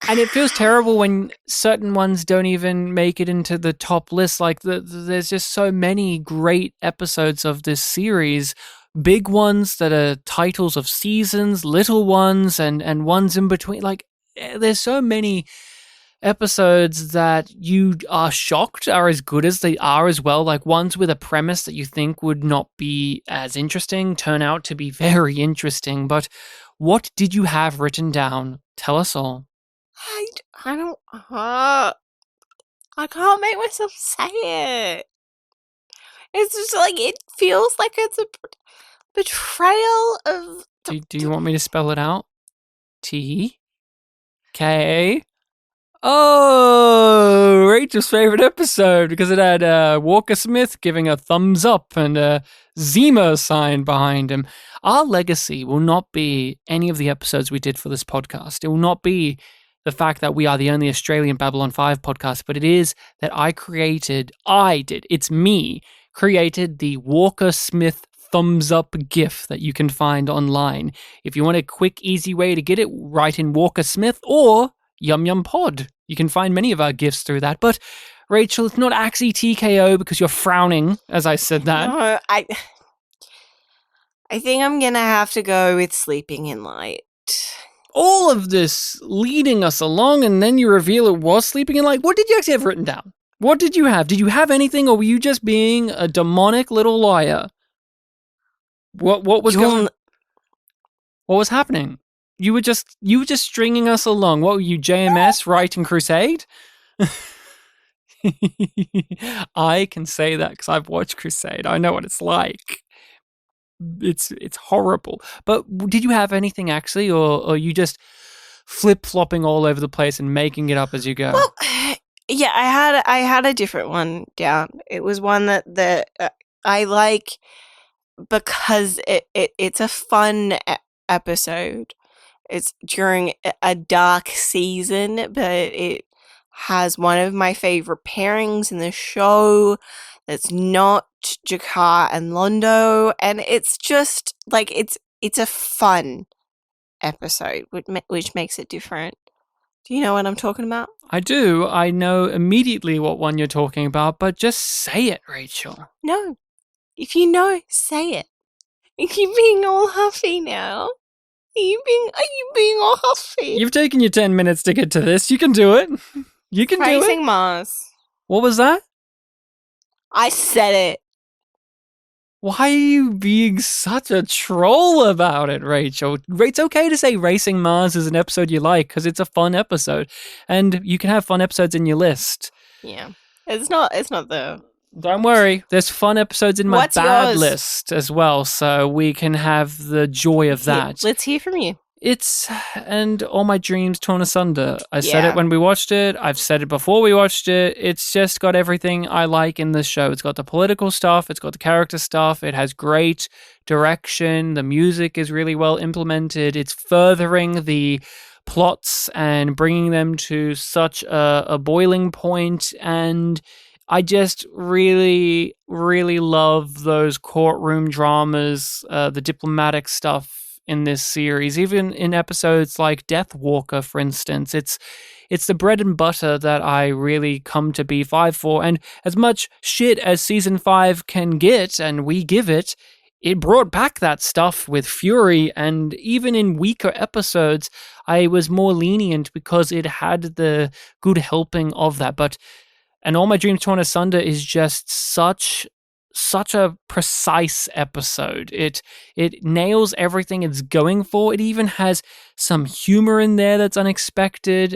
And it feels terrible when certain ones don't even make it into the top list. There's just so many great episodes of this series. Big ones that are titles of seasons, little ones, and ones in between. There's so many episodes that you are shocked are as good as they are as well. Ones with a premise that you think would not be as interesting turn out to be very interesting. But what did you have written down? Tell us all. I don't. I can't make myself say it. It's just it feels like it's a betrayal of. Do you want me to spell it out? T-K. Oh, Rachel's favorite episode, because it had Walker Smith giving a thumbs up and a Zima sign behind him. Our legacy will not be any of the episodes we did for this podcast. It will not be the fact that we are the only Australian Babylon 5 podcast, but it is that it's me, created the Walker Smith thumbs up GIF that you can find online. If you want a quick, easy way to get it, write in Walker Smith or yumyumpod. You can find many of our gifts through that. But Rachel, it's not actually TKO because you're frowning as I said that. No, I think I'm gonna have to go with Sleeping in Light. All of this leading us along, and then you reveal it was Sleeping in Light. What did you actually have written down? What did you have? Did you have anything, or were you just being a demonic little liar? What was going? What was happening? You were just stringing us along. What were you, JMS, writing Crusade? I can say that because I've watched Crusade. I know what it's like. It's horrible. But did you have anything actually, or are you just flip-flopping all over the place and making it up as you go? Well, yeah, I had a different one down. It was one that I like because it's a fun episode. It's during a dark season, but it has one of my favorite pairings in the show that's not Jakar and Londo, and it's just it's a fun episode, which makes it different. Do you know what I'm talking about? I do. I know immediately what one you're talking about, but just say it, Rachel. No. If you know, say it. You keep being all huffy now. Are you being all huffy? You've taken your 10 minutes to get to this. You can do it. You can do Racing it. Mars. What was that? I said it. Why are you being such a troll about it, Rachel? It's okay to say Racing Mars is an episode you like because it's a fun episode, and you can have fun episodes in your list. Yeah. It's not the... Don't worry, there's fun episodes in my What's bad yours? list as well, so we can have the joy of that. Let's hear from you. It's and all my dreams torn asunder. I said Yeah. it when we watched it. I've said it before we watched it. It's just got everything I like in this show. It's got the political stuff. It's got the character stuff. It has great direction. The music is really well implemented. It's furthering the plots and bringing them to such a boiling point. And I just really, really love those courtroom dramas, the diplomatic stuff in this series, even in episodes like Death Walker, for instance. It's the bread and butter that I really come to B5 for, and as much shit as season 5 can get, and we give it, it brought back that stuff with fury, and even in weaker episodes, I was more lenient because it had the good helping of that. And All My Dreams Torn Asunder is just such a precise episode. It nails everything it's going for. It even has some humor in there that's unexpected,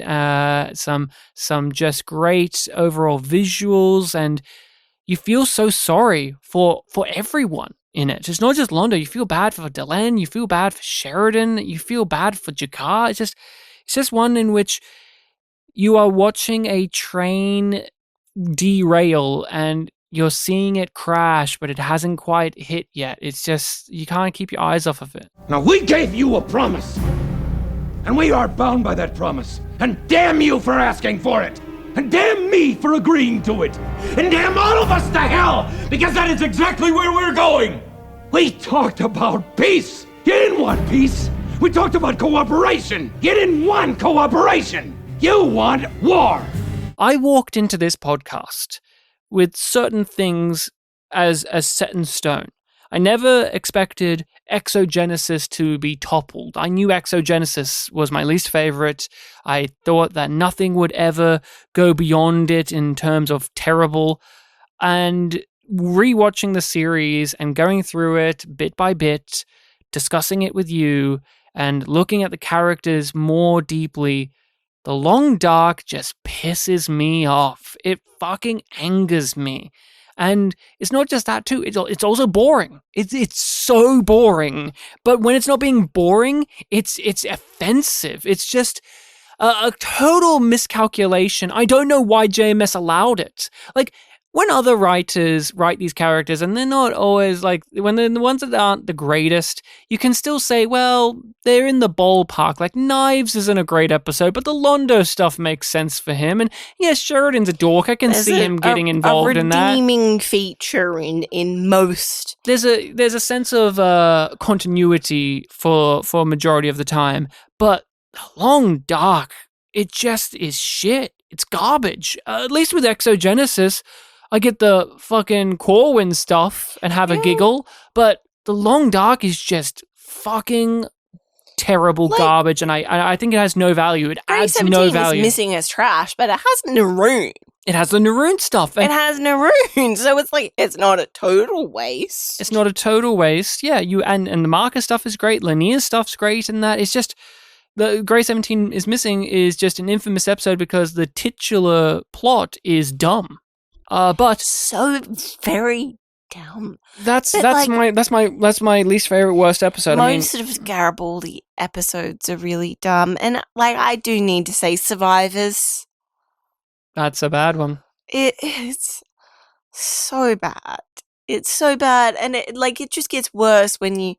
some just great overall visuals, and you feel so sorry for everyone in it. It's not just Londo. You feel bad for Delenn, you feel bad for Sheridan, you feel bad for Jakar. It's just one in which you are watching a train derail and you're seeing it crash, but it hasn't quite hit yet. It's just, you can't keep your eyes off of it. Now, we gave you a promise, and we are bound by that promise. And damn you for asking for it, and damn me for agreeing to it, and damn all of us to hell, because that is exactly where we're going. We talked about peace. You didn't want peace. We talked about cooperation. You didn't want cooperation. You want war. I walked into this podcast with certain things as set in stone. I never expected Exogenesis to be toppled. I knew Exogenesis was my least favorite. I thought that nothing would ever go beyond it in terms of terrible. And rewatching the series and going through it bit by bit, discussing it with you, and looking at the characters more deeply, The Long Dark just pisses me off. It fucking angers me. And it's not just that too, it's also boring. It's so boring. But when it's not being boring, it's offensive. It's just a total miscalculation. I don't know why JMS allowed it. Like, when other writers write these characters, and they're not always like, when they're the ones that aren't the greatest, you can still say, well, they're in the ballpark. Like, Knives isn't a great episode, but the Londo stuff makes sense for him. And yes, Sheridan's a dork. I can see him getting involved in that. A redeeming feature in most. There's a sense of continuity for a majority of the time, but The Long Dark, it just is shit. It's garbage. At least with Exogenesis, I get the fucking Corwin stuff and have a giggle, but The Long Dark is just fucking terrible garbage, and I think it has no value. It adds no value. Is missing as trash, but it has Naroon. It has the Naroon stuff. It has Naroon, so it's like, it's not a total waste. It's not a total waste. Yeah, and the Marcus stuff is great. Lanier's stuff's great, and that it's just the Grey 17 is missing is just an infamous episode because the titular plot is dumb. But so very dumb. That's my least favorite worst episode. Most of Garibaldi episodes are really dumb, and like, I do need to say, Survivors. That's a bad one. It's so bad. It's so bad, and it just gets worse when you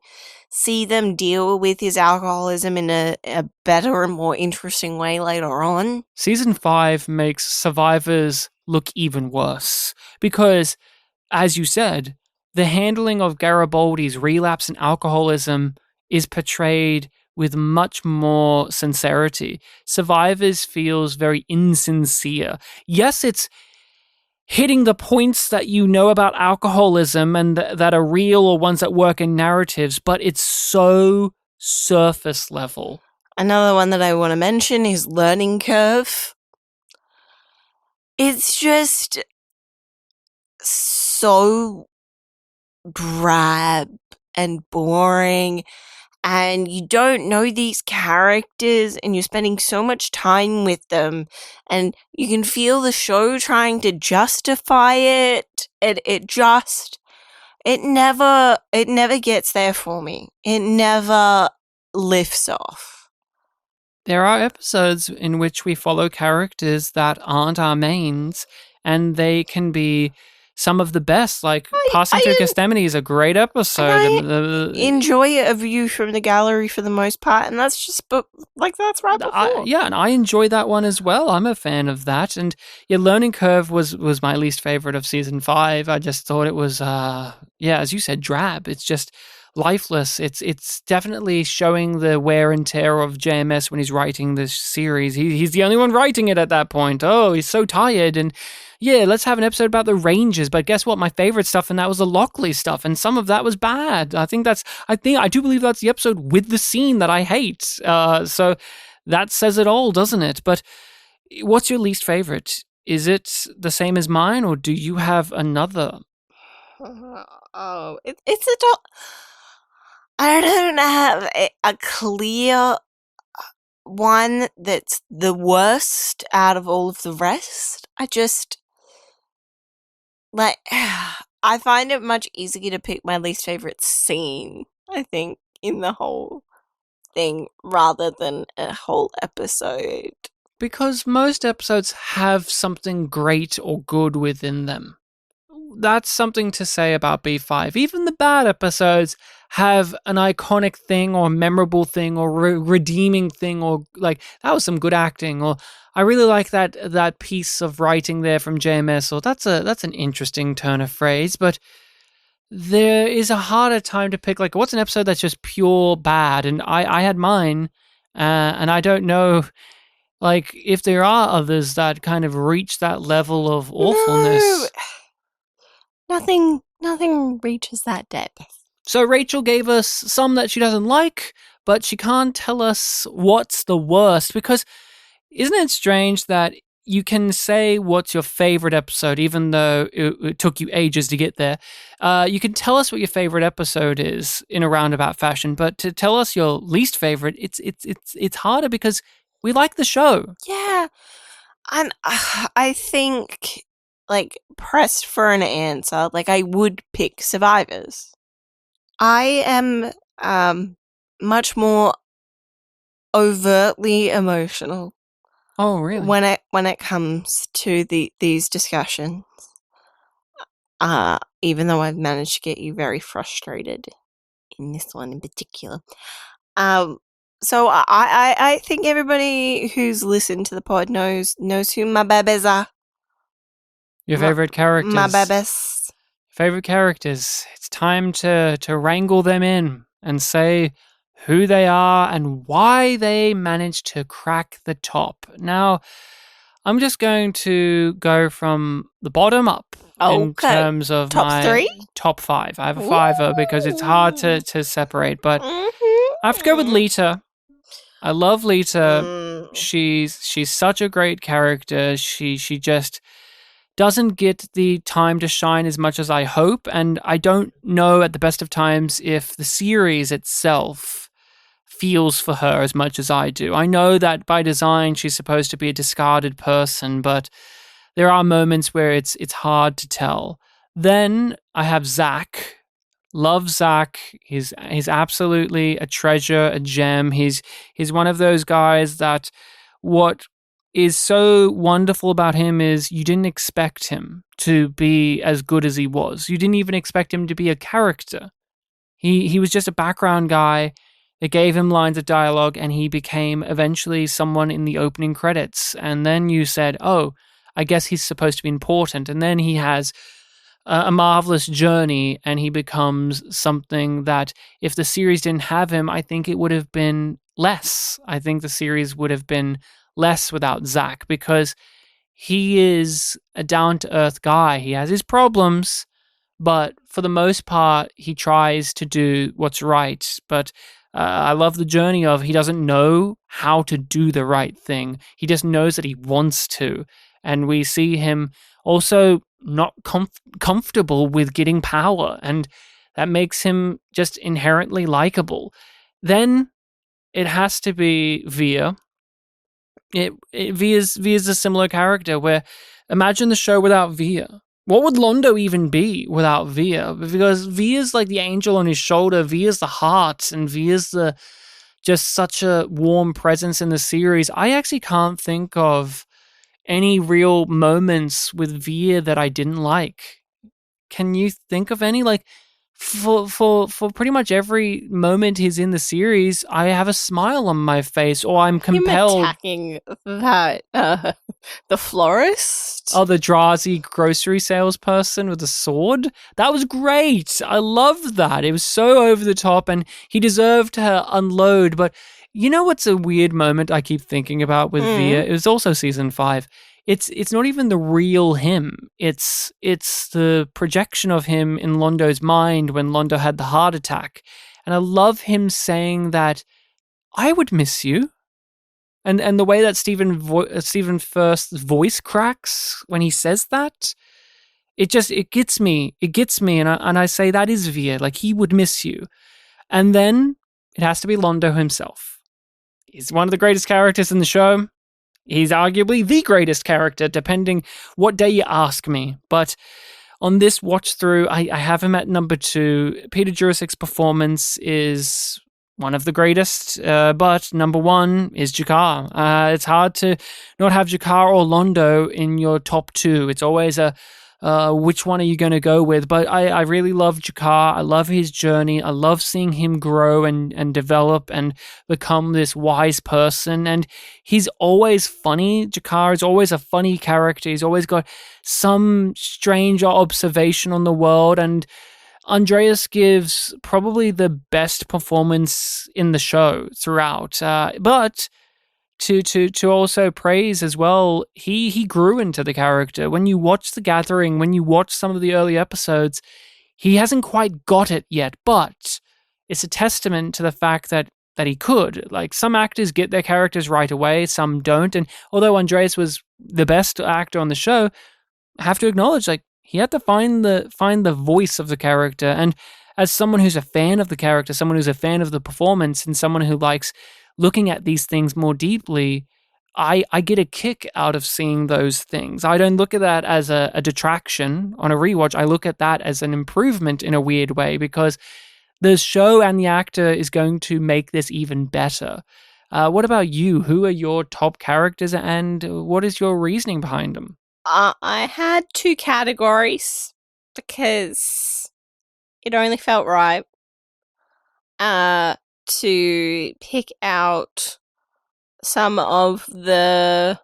see them deal with his alcoholism in a better and more interesting way later on. Season 5 makes Survivors look even worse because, as you said, the handling of Garibaldi's relapse in alcoholism is portrayed with much more sincerity. Survivors feels very insincere. Yes, it's hitting the points that you know about alcoholism and that are real or ones that work in narratives, but it's so surface level. Another one that I want to mention is learning curve. It's just so drab and boring, and you don't know these characters, and you're spending so much time with them, and you can feel the show trying to justify it, and it never gets there for me. It never lifts off. There are episodes in which we follow characters that aren't our mains, and they can be some of the best. Like Passing Through Gethsemane is a great episode. Enjoy A View from the Gallery for the most part, and that's just that's right before. And I enjoy that one as well. I'm a fan of that. And Learning Curve was my least favorite of season 5. I just thought it was, as you said, drab. It's just lifeless. It's definitely showing the wear and tear of JMS when he's writing this series. He's the only one writing it at that point. Oh, he's so tired. And let's have an episode about the Rangers. But guess what? My favorite stuff in that was the Lockley stuff, and some of that was bad. I do believe that's the episode with the scene that I hate. So that says it all, doesn't it? But what's your least favorite? Is it the same as mine, or do you have another? It's a I don't have a clear one that's the worst out of all of the rest. I just I find it much easier to pick my least favorite scene, I think, in the whole thing rather than a whole episode. Because most episodes have something great or good within them. That's something to say about B5. Even the bad episodes have an iconic thing or memorable thing or redeeming thing, or like that was some good acting, or I really like that piece of writing there from JMS, or that's an interesting turn of phrase. But there is a harder time to pick, like, what's an episode that's just pure bad? And I had mine, and I don't know, like, if there are others that kind of reach that level of awfulness. No, nothing reaches that depth. So Rachel gave us some that she doesn't like, but she can't tell us what's the worst, because isn't it strange that you can say what's your favorite episode, even though it took you ages to get there. You can tell us what your favorite episode is in a roundabout fashion, but to tell us your least favorite, it's harder because we like the show. Yeah, and I think, like, pressed for an answer, like, I would pick Survivors. I am much more overtly emotional. Oh, really? When it comes to these discussions, even though I've managed to get you very frustrated in this one in particular, so I think everybody who's listened to the pod knows who my babies are. Your favorite characters. My babies. Favorite characters. It's time to wrangle them in and say who they are and why they managed to crack the top. Now, I'm just going to go from the bottom up in terms of my 5. I have a fiver because it's hard to separate, but I have to go with Lita. I love Lita. She's such a great character. She just doesn't get the time to shine as much as I hope, and I don't know at the best of times if the series itself feels for her as much as I do. I know that by design she's supposed to be a discarded person, but there are moments where it's hard to tell. Then I have Zach. Love Zach. He's absolutely a treasure, a gem. He's one of those guys that what is so wonderful about him is you didn't expect him to be as good as he was. You didn't even expect him to be a character. He was just a background guy. They gave him lines of dialogue, and he became eventually someone in the opening credits. And then you said, oh, I guess he's supposed to be important. And then he has a marvelous journey, and he becomes something that if the series didn't have him, I think it would have been less. I think the series would have been less without Zach, because he is a down-to-earth guy. He has his problems, but for the most part, he tries to do what's right. But I love the journey of he doesn't know how to do the right thing. He just knows that he wants to. And we see him also not comfortable with getting power. And that makes him just inherently likable. Then it has to be Veer. Veer's a similar character where imagine the show without Veer. What would Londo even be without Veer? Because Veer's like the angel on his shoulder, Veer's the heart, and Veer's just such a warm presence in the series. I actually can't think of any real moments with Veer that I didn't like. Can you think of any? Like, for pretty much every moment he's in the series, I have a smile on my face, or I'm compelled. Him attacking that the florist. Oh, the Drazi grocery salesperson with the sword. That was great. I loved that. It was so over the top, and he deserved to unload. But you know what's a weird moment I keep thinking about with Veer? It was also season 5. It's not even the real him. It's the projection of him in Londo's mind when Londo had the heart attack. And I love him saying that I would miss you. And the way that Stephen First's voice cracks when he says that, it gets me. It gets me, and I say that is Veer. Like, he would miss you. And then it has to be Londo himself. He's one of the greatest characters in the show. He's arguably the greatest character, depending what day you ask me. But on this watch through, I have him at number 2. Peter Jurasik's performance is one of the greatest, but number 1 is Jakar. It's hard to not have Jakar or Londo in your top 2. It's always a which one are you going to go with? But I really love Jakar. I love his journey. I love seeing him grow and develop and become this wise person. And he's always funny. Jakar is always a funny character. He's always got some strange observation on the world. And Andreas gives probably the best performance in the show throughout. But to also praise as well, he grew into the character. When you watch The Gathering, when you watch some of the early episodes, he hasn't quite got it yet, but it's a testament to the fact that he could. Like, some actors get their characters right away, some don't, and although Andreas was the best actor on the show, I have to acknowledge, like, he had to find the voice of the character. And as someone who's a fan of the character, someone who's a fan of the performance, and someone who likes looking at these things more deeply, I get a kick out of seeing those things. I don't look at that as a detraction on a rewatch. I look at that as an improvement in a weird way, because the show and the actor is going to make this even better. What about you? Who are your top characters, and what is your reasoning behind them? I had 2 categories because it only felt right to pick out some of the,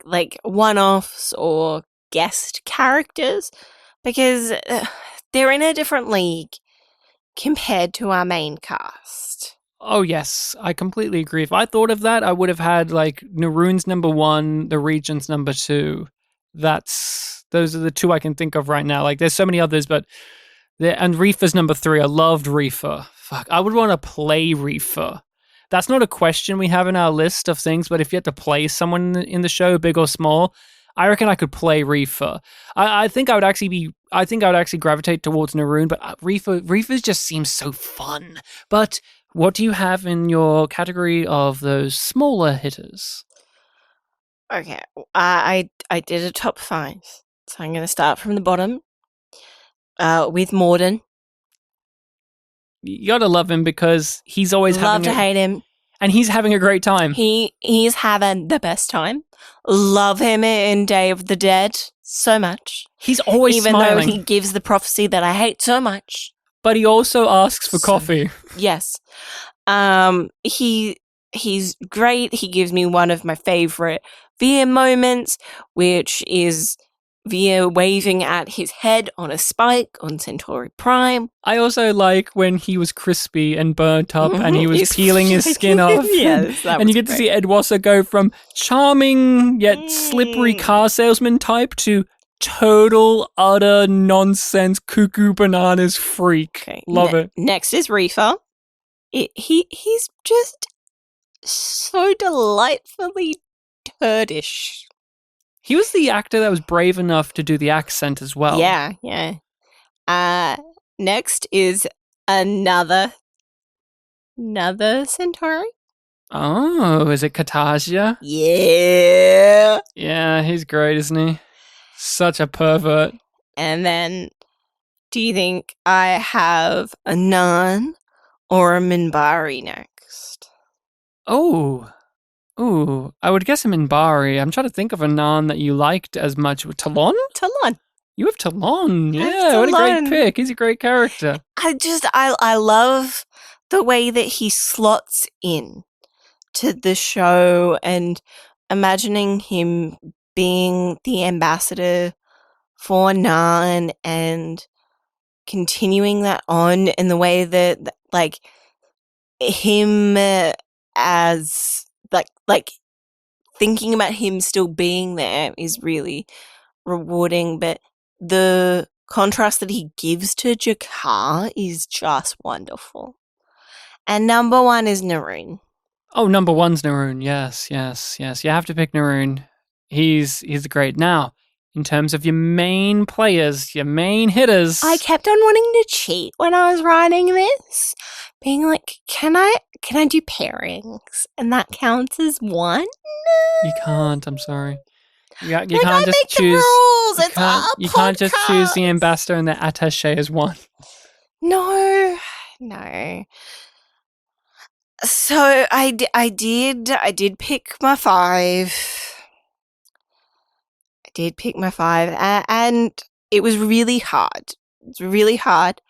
like, one-offs or guest characters, because they're in a different league compared to our main cast. Oh, yes, I completely agree. If I thought of that, I would have had, like, Naroon's number 1, the Regent's number 2. Those are the 2 I can think of right now. Like, there's so many others, but and Reefer's number 3. I loved Reefer. Fuck, I would want to play Reefer. That's not a question we have in our list of things, but if you had to play someone in the show, big or small, I reckon I could play Reefer. I think I would actually gravitate towards Naroon, but Reefer just seems so fun. But what do you have in your category of those smaller hitters? Okay, I did a top 5, so I'm going to start from the bottom with Morden. You gotta love him because he's always hate him, and he's having a great time. He's having the best time. Love him in Day of the Dead so much. He's always even smiling. Though he gives the prophecy that I hate so much. But he also asks for coffee. Yes, he's great. He gives me one of my favorite Veer moments, which is Veer waving at his head on a spike on Centauri Prime. I also like when he was crispy and burnt up and he was peeling his skin off. Yes, and you get to see Edwasser go from charming yet slippery car salesman type to total, utter nonsense, cuckoo bananas freak. Okay. Love it. Next is Reefer. He's just so delightfully turdish. He was the actor that was brave enough to do the accent as well. Yeah. Next is another centauri. Oh, is it Katasia? Yeah. Yeah, he's great, isn't he? Such a pervert. And then, do you think I have a Nan or a Minbari next? Oh, I would guess a Minbari. I'm trying to think of a Nan that you liked as much. Talon? Talon. You have Talon. I have Yeah, what a great Talon. pick. He's a great character. I love the way that he slots in to the show, and imagining him being the ambassador for Nan and continuing that on in the way that like him as like thinking about him still being there is really rewarding, but the contrast that he gives to Jakar is just wonderful. And number 1 is Naroon. Oh, number 1's Naroon. Yes. You have to pick Naroon. He's great. Now, in terms of your main players, your main hitters. I kept on wanting to cheat when I was writing this, being like, can I do pairings? And that counts as 1? You can't, I'm sorry. You can't I just make choose. the rules. It's our You can't just choose the podcast. ambassador and the attaché as 1. No. So I did pick my 5. I did pick my 5, and it was really hard. It's really hard.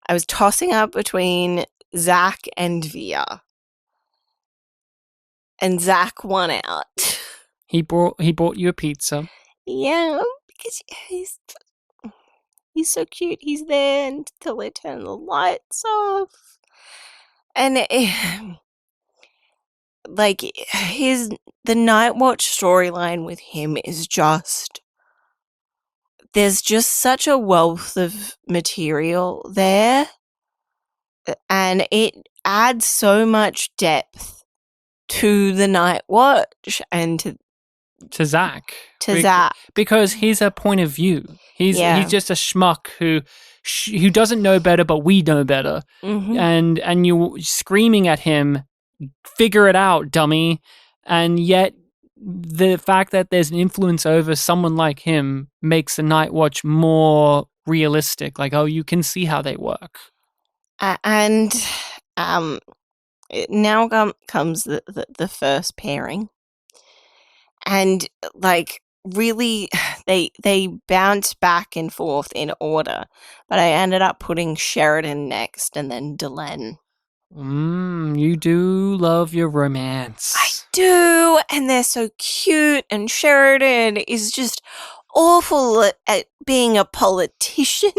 I was tossing up between Zach and Via, and Zach won out. He bought you a pizza. Yeah, because he's so cute. He's there until they turn the lights off, and the Night Watch storyline with him is just, there's just such a wealth of material there, and it adds so much depth to the Night Watch and To Zach. Zach. Because he's a point of view. He's just a schmuck who doesn't know better, but we know better. Mm-hmm. And you screaming at him, figure it out, dummy. And yet the fact that there's an influence over someone like him makes the Night Watch more realistic. Like, oh, you can see how they work. And now comes the first pairing. And like really they bounce back and forth in order, but I ended up putting Sheridan next and then Delenn. You do love your romance. I do, and they're so cute, and Sheridan is just awful at being a politician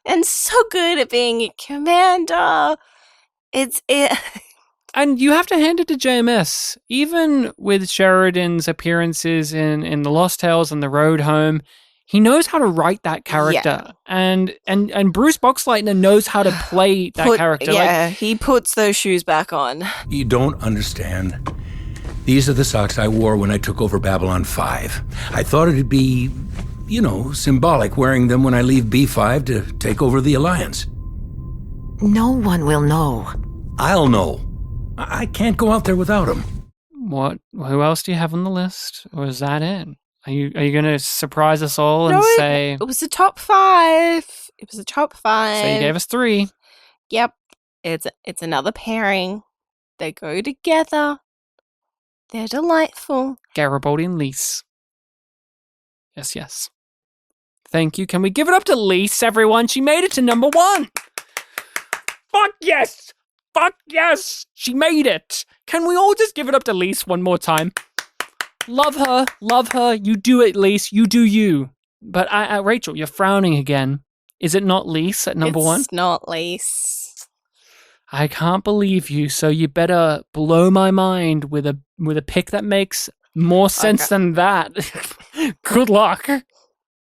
and so good at being a commander. And you have to hand it to JMS. Even with Sheridan's appearances in The Lost Tales and The Road Home, he knows how to write that character. Yeah. And Bruce Boxleitner knows how to play that character. Yeah, he puts those shoes back on. You don't understand. These are the socks I wore when I took over Babylon 5. I thought it'd be, symbolic wearing them when I leave B5 to take over the Alliance. No one will know. I'll know. I can't go out there without them. What? Who else do you have on the list? Or is that it? Are you going to surprise us all and say... It was the top 5. It was the top 5. So you gave us 3. Yep. It's another pairing. They go together. They're delightful. Garibaldi and Lise. Yes. Thank you. Can we give it up to Lise, everyone? She made it to number 1. Fuck yes! Fuck yes! She made it! Can we all just give it up to Lise one more time? Love her. You do it, Lise. You do you. But Rachel, you're frowning again. Is it not Lise at number 1? It's not Lise. I can't believe you, so you better blow my mind with a pick that makes more sense than that. Good luck.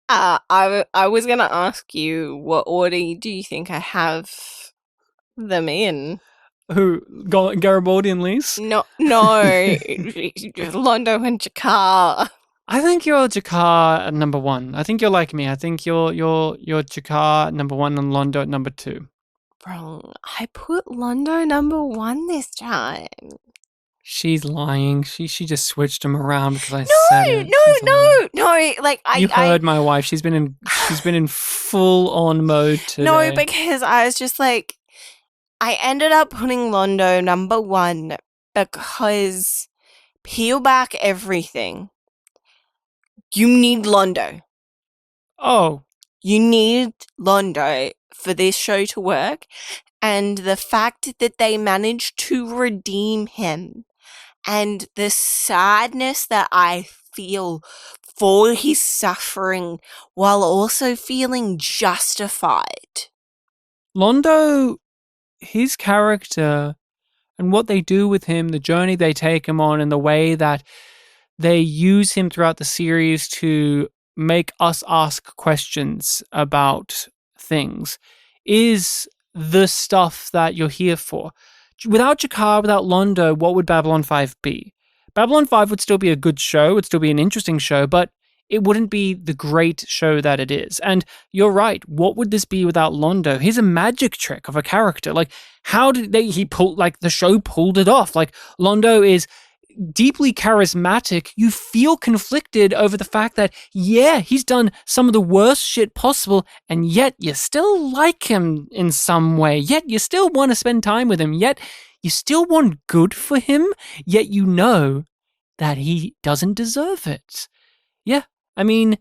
I was gonna ask you, what order do you think I have them in? Who? Garibaldi and Lise? No, Londo and Jakar. I think you're Jakar at number 1. I think you're like me. I think you're Jakar at number 1 and Londo at number 2. Wrong. I put Londo number 1 this time. She's lying. She just switched him around because I said it. No. Like you heard my wife. She's been in full on mode today. No, because I was just like, I ended up putting Londo number 1 because peel back everything. You need Londo. Oh. You need Londo for this show to work, and the fact that they managed to redeem him and the sadness that I feel for his suffering while also feeling justified. Londo, his character and what they do with him, the journey they take him on, and the way that they use him throughout the series to make us ask questions about things is the stuff that you're here for. Without Jakar, without Londo, what would Babylon 5 be? Babylon 5 would still be a good show, would still be an interesting show, but it wouldn't be the great show that it is. And you're right, what would this be without Londo? He's a magic trick of a character. Like, how did the show pulled it off? Like, Londo is deeply charismatic. You feel conflicted over the fact that, yeah, he's done some of the worst shit possible, and yet you still like him in some way. Yet you still want to spend time with him. Yet you still want good for him. Yet you know that he doesn't deserve it. Yeah, I mean,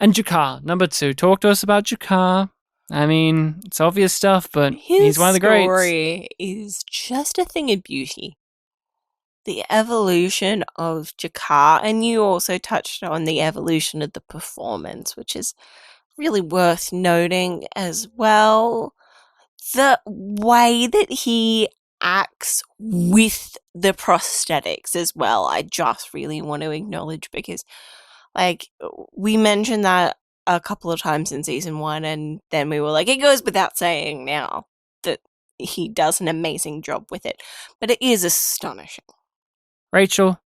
and Jakar, number 2. Talk to us about Jakar. I mean, it's obvious stuff, but he's one of the greats. His story is just a thing of beauty. The evolution of Jakar, and you also touched on the evolution of the performance, which is really worth noting as well. The way that he acts with the prosthetics as well, I just really want to acknowledge, because like we mentioned that a couple of times in season 1, and then we were like, it goes without saying now that he does an amazing job with it, but it is astonishing. Rachel,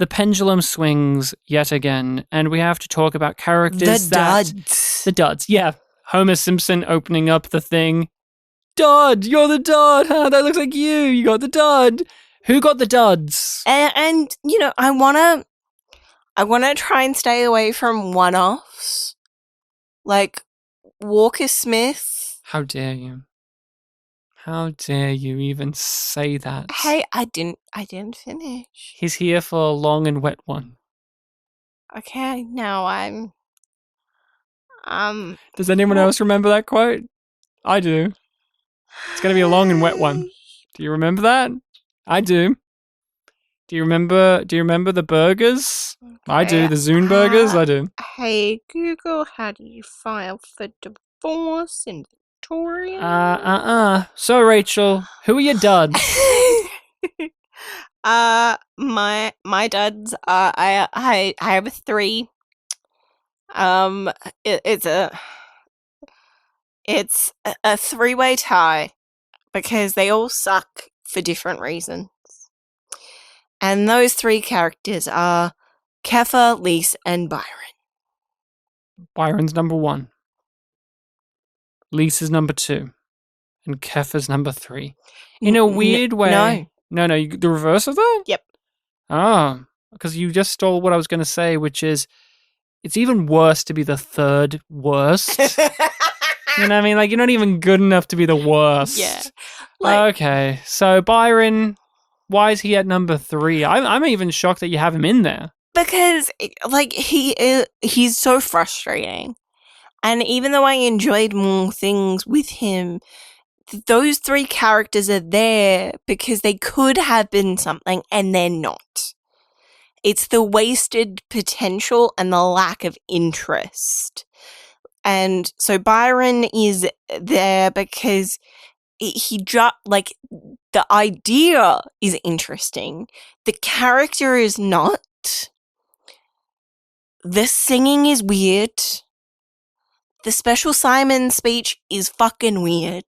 the pendulum swings yet again, and we have to talk about characters The duds, yeah. Homer Simpson opening up the thing. Dud, you're the dud, huh? That looks like you. You got the dud. Who got the duds? And you know, I wanna try and stay away from one-offs, like Walker Smith. How dare you? How dare you even say that? Hey, I didn't finish. He's here for a long and wet one. Okay, now I'm Does anyone else remember that quote? I do. It's gonna be a long and wet one. Do you remember that? I do. Do you remember the burgers? I do. The Zune burgers? I do. Hey Google, how do you file for divorce in Victoria? So Rachel, who are your duds? My duds are I have 3. It's a 3-way tie because they all suck for different reasons. And those 3 characters are Kefir, Lise, and Byron. Byron's number 1. Lisa's number 2. And Kefir's number 3. In a weird way. No. The reverse of that? Yep. Oh, because you just stole what I was going to say, which is it's even worse to be the 3rd worst. You know what I mean? Like, you're not even good enough to be the worst. Yeah. Okay, so Byron, why is he at number 3? I'm even shocked that you have him in there. Because, like, he's so frustrating. And even though I enjoyed more things with him, those 3 characters are there because they could have been something and they're not. It's the wasted potential and the lack of interest. And so Byron is there because he just, like, the idea is interesting. The character is not. The singing is weird. The Special Simon speech is fucking weird.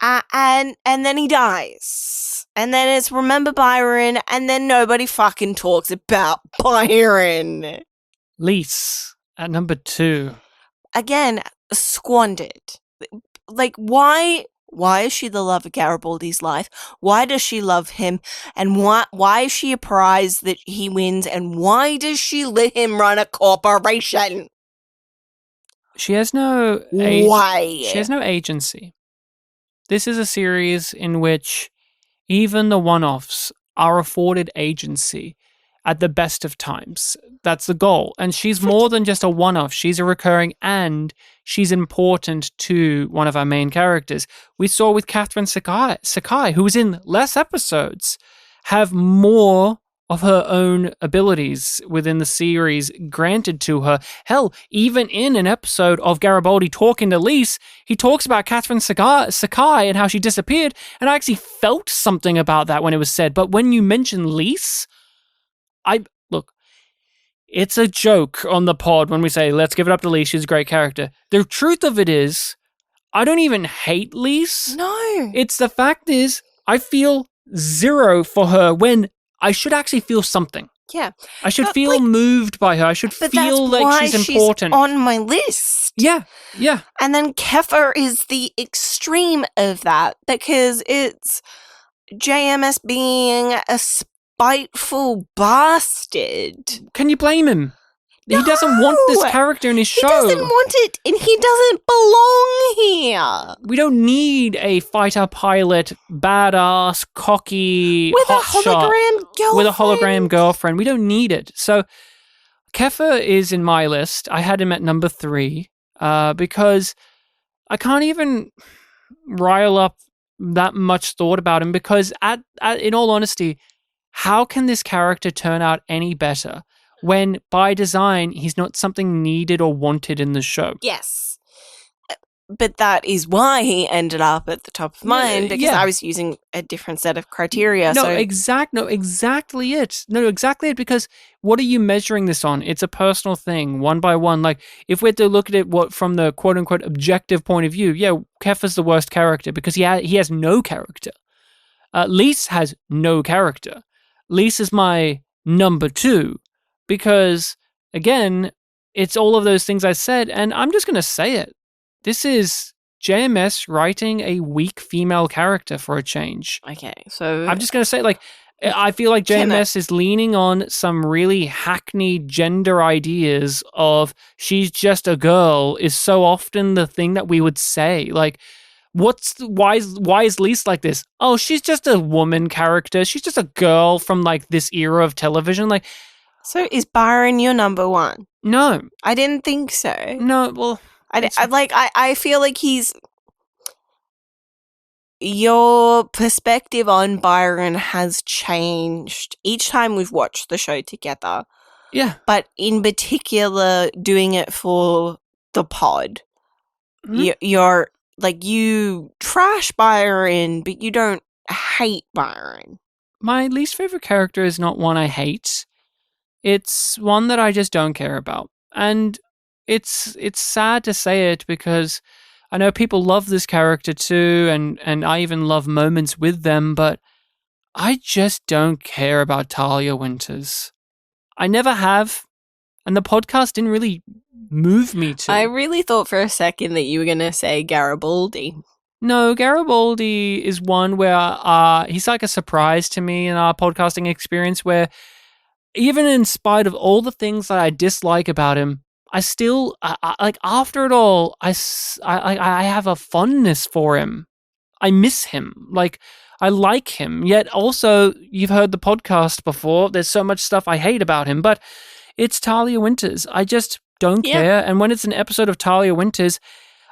And then he dies. And then it's remember Byron, and then nobody fucking talks about Byron. Lise at number 2. Again, squandered. Like, why is she the love of Garibaldi's life? Why does she love him? And why is she apprised that he wins? And why does she let him run a corporation? She has no Why? She has no agency. This is a series in which even the one-offs are afforded agency at the best of times. That's the goal. And she's more than just a one-off. She's a recurring, and she's important to one of our main characters. We saw with Catherine Sakai, who was in less episodes, have more of her own abilities within the series granted to her. Hell, even in an episode of Garibaldi talking to Lise, he talks about Catherine Sakai and how she disappeared, and I actually felt something about that when it was said. But when you mention Lise, look, it's a joke on the pod when we say, let's give it up to Lise, she's a great character. The truth of it is, I don't even hate Lise. No. It's the fact is, I feel 0 for her when I should actually feel something. Yeah. I should feel moved by her. I should feel like she's important. On my list. Yeah. And then Kefir is the extreme of that, because it's JMS being a spiteful bastard. Can you blame him? No! He doesn't want this character in his show. He doesn't want it, and he doesn't belong here. We don't need a fighter pilot, badass, cocky, with a hologram girlfriend. With a hologram girlfriend. We don't need it. So, Kefir is in my list. I had him at number 3 because I can't even rile up that much thought about him, because in all honesty, how can this character turn out any better when by design he's not something needed or wanted in the show? Yes. But that is why he ended up at the top of mine, because I was using a different set of criteria. Exactly it. Because what are you measuring this on? It's a personal thing, one by one. Like, if we had to look at it from the quote-unquote objective point of view, Kefir's the worst character because he has no character. Lise has no character. Lise is my number 2 because, again, it's all of those things I said, and I'm just going to say it. This is JMS writing a weak female character for a change. Okay, so I'm just going to say, I feel like JMS is leaning on some really hackneyed gender ideas of she's just a girl is so often the thing that we would say. Like, why is Lise like this? Oh, she's just a woman character. She's just a girl from this era of television. So is Byron your number 1? No, I didn't think so. No, well, I feel like your perspective on Byron has changed each time we've watched the show together. Yeah. But in particular, doing it for the pod, you're you trash Byron, but you don't hate Byron. My least favorite character is not one I hate. It's one that I just don't care about. And it's sad to say it because I know people love this character too, and I even love moments with them, but I just don't care about Talia Winters. I never have, and the podcast didn't really move me to. I really thought for a second that you were going to say Garibaldi. No, Garibaldi is one where he's like a surprise to me in our podcasting experience, where even in spite of all the things that I dislike about him, I still, after it all, I have a fondness for him. I miss him. I like him. Yet also, you've heard the podcast before, there's so much stuff I hate about him, but it's Talia Winters. I just don't care. And when it's an episode of Talia Winters,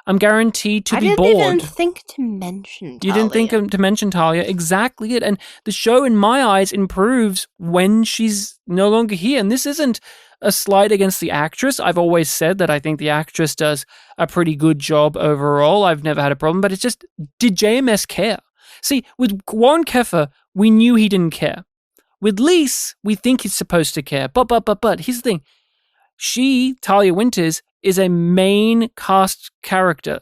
I'm guaranteed to be bored. I didn't even think to mention Talia. You didn't think to mention Talia. Exactly it. And the show, in my eyes, improves when she's no longer here. And this isn't a slight against the actress. I've always said that I think the actress does a pretty good job overall. I've never had a problem. But it's just, did JMS care? See, with Warren Kefir, we knew he didn't care. With Lise, we think he's supposed to care. But, here's the thing. Talia Winters, is a main cast character.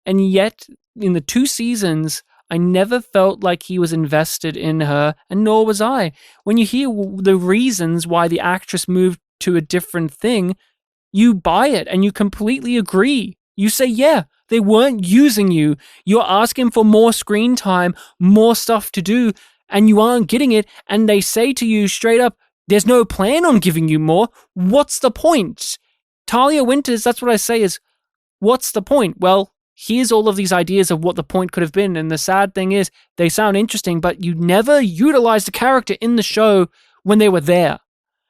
And yet, in the 2 seasons, I never felt like he was invested in her, and nor was I. When you hear the reasons why the actress moved to a different thing, you buy it and you completely agree. You say, yeah, they weren't using you. You're asking for more screen time, more stuff to do, and you aren't getting it. And they say to you straight up, there's no plan on giving you more. What's the point? Talia Winters, that's what I say is, what's the point? Well, here's all of these ideas of what the point could have been. And the sad thing is, they sound interesting, but you never utilized the character in the show when they were there.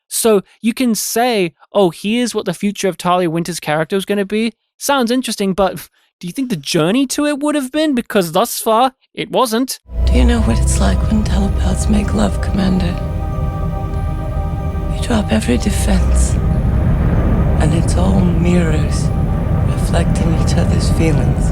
So you can say, oh, here's what the future of Talia Winters' character is going to be. Sounds interesting, but do you think the journey to it would have been? Because thus far, it wasn't. Do you know what it's like when telepaths make love, Commander? You drop every defense, and it's all mirrors reflecting each other's feelings.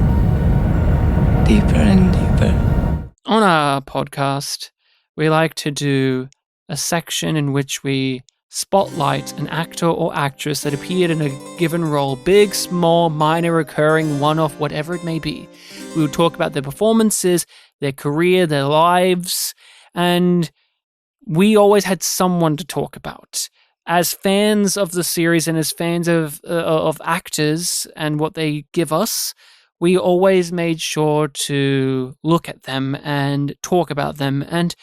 Deeper and deeper. On our podcast, we like to do a section in which we spotlight an actor or actress that appeared in a given role, big, small, minor, recurring, one-off, whatever it may be. We would talk about their performances, their career, their lives, and we always had someone to talk about. As fans of the series and as fans of actors and what they give us, we always made sure to look at them and talk about them. And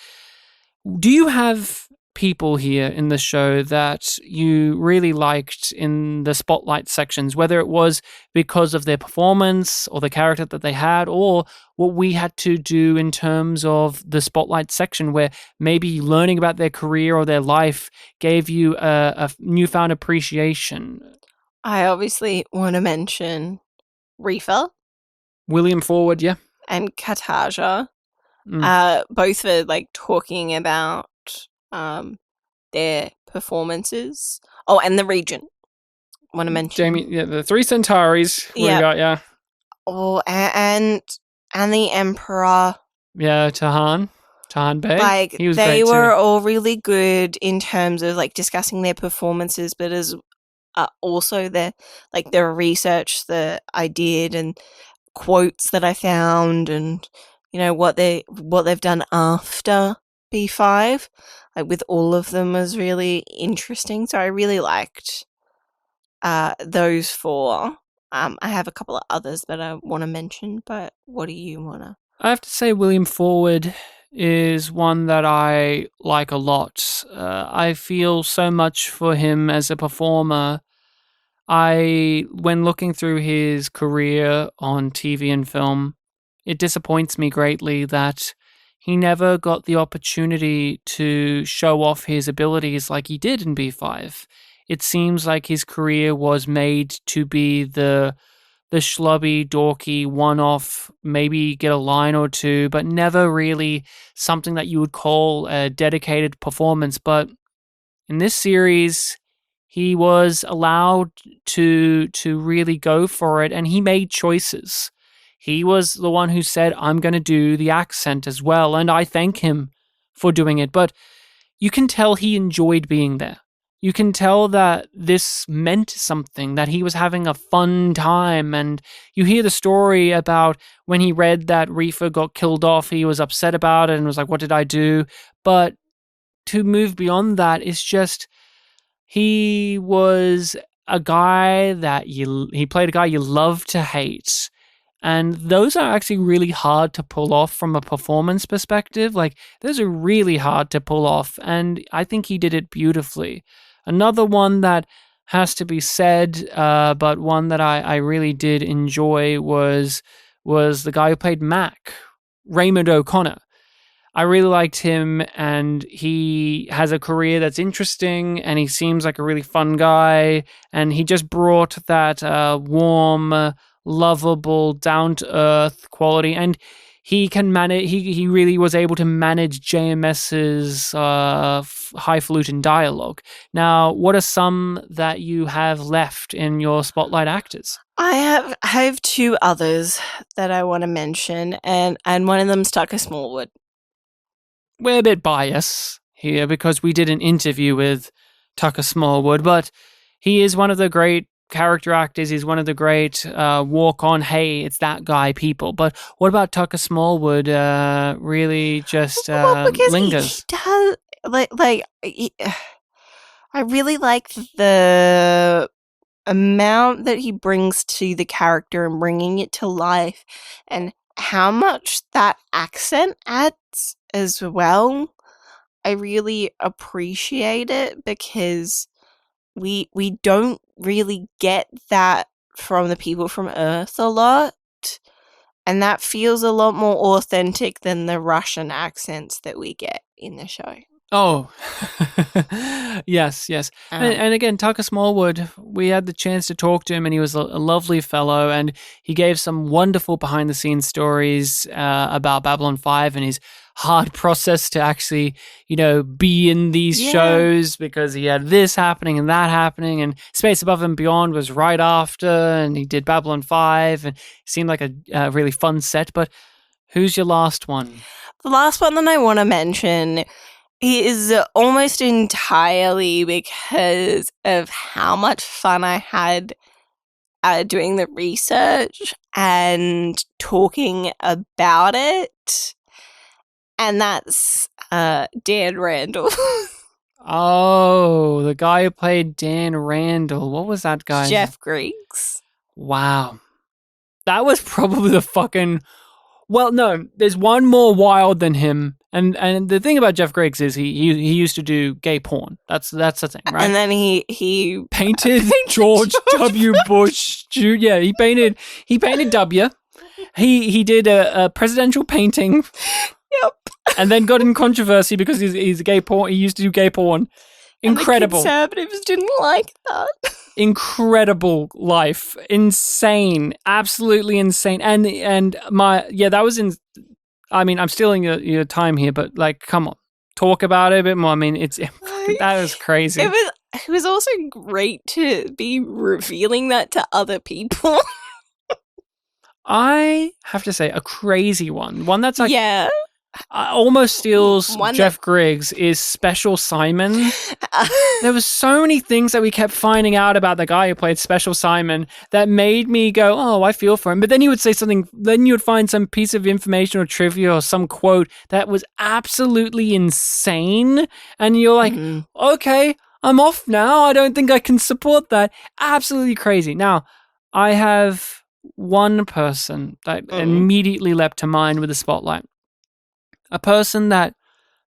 do you have people here in the show that you really liked in the spotlight sections, whether it was because of their performance or the character that they had, or what we had to do in terms of the spotlight section where maybe learning about their career or their life gave you a newfound appreciation? I obviously want to mention Reefer William Forward, yeah. and Kataja. Both are like talking about their performances. Oh, and the Regent. Want to mention Jamie, yeah, the 3 Centauris. What we got, yeah. Oh, and the Emperor. Yeah, Tahan Bey. Like, he was they great were too. all really good in terms of like discussing their performances, but as also the research that I did and quotes that I found, and what they've done after B5, like with all of them, was really interesting. So I really liked those 4. I have a couple of others that I want to mention, but what do you want to? I have to say William Forward is one that I like a lot. I feel so much for him as a performer. When looking through his career on TV and film, it disappoints me greatly that he never got the opportunity to show off his abilities like he did in B5. It seems like his career was made to be the schlubby, dorky, one-off, maybe get a line or two, but never really something that you would call a dedicated performance. But in this series, he was allowed to really go for it, and he made choices. He was the one who said, I'm going to do the accent as well, and I thank him for doing it. But you can tell he enjoyed being there. You can tell that this meant something, that he was having a fun time. And you hear the story about when he read that Reefer got killed off, he was upset about it and was like, what did I do? But to move beyond that, it's just, he was a guy that he played a guy you love to hate. And those are actually really hard to pull off from a performance perspective. Like, those are really hard to pull off. And I think he did it beautifully. Another one that has to be said, but one that I really did enjoy was the guy who played Mac, Raymond O'Connor. I really liked him, and he has a career that's interesting, and he seems like a really fun guy, and he just brought that warm, lovable, down-to-earth quality, and he can manage. He really was able to manage JMS's highfalutin dialogue. Now, what are some that you have left in your spotlight actors? I have 2 others that I want to mention, and one of them's Tucker Smallwood. We're a bit biased here because we did an interview with Tucker Smallwood, but he is one of the great character actors. He's one of the great walk-on, hey, it's that guy people. But what about Tucker Smallwood? Really just because lingers. he does I really like the amount that he brings to the character and bringing it to life, and how much that accent adds as well. I really appreciate it because we don't really get that from the people from Earth a lot, and that feels a lot more authentic than the Russian accents that we get in the show. Oh, yes. And again, Tucker Smallwood, we had the chance to talk to him, and he was a lovely fellow, and he gave some wonderful behind-the-scenes stories about Babylon 5 and his hard process to actually, be in these shows, because he had this happening and that happening, and Space Above and Beyond was right after, and he did Babylon 5, and it seemed like a really fun set. But who's your last one? The last one that I want to mention is almost entirely because of how much fun I had doing the research and talking about it, and that's Dan Randall. Oh, the guy who played Dan Randall. What was that guy? Jeff Griggs. Wow. That was probably the fucking... Well, no, there's one more wild than him. And the thing about Jeff Griggs is he used to do gay porn. That's the thing, right? And then he painted George W. Bush Jr. Yeah, he painted W. He did a presidential painting. Yep. And then got in controversy because he's a gay porn. He used to do gay porn. Incredible. And the conservatives didn't like that. Incredible life. Insane. Absolutely insane. And that was in... I mean, I'm stealing your time here, but come on, talk about it a bit more. I mean, that was crazy. It was also great to be revealing that to other people. I have to say, a crazy one that's almost steals One Jeff Griggs is Special Simon. There was so many things that we kept finding out about the guy who played Special Simon that made me go, oh, I feel for him. But then he would say something, then you would find some piece of information or trivia or some quote that was absolutely insane. And you're like, okay, I'm off now. I don't think I can support that. Absolutely crazy. Now, I have one person that immediately leapt to mind with the spotlight. A person that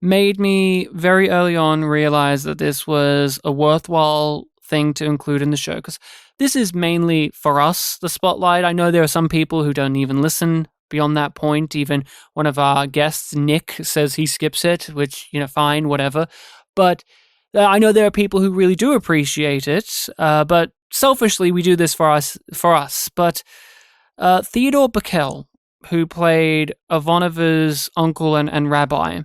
made me very early on realize that this was a worthwhile thing to include in the show, because this is mainly for us, the spotlight. I know there are some people who don't even listen beyond that point. Even one of our guests, Nick, says he skips it, which, fine, whatever. But I know there are people who really do appreciate it, but selfishly, we do this for us. But Theodore Bickel, who played Ivanova's uncle and rabbi.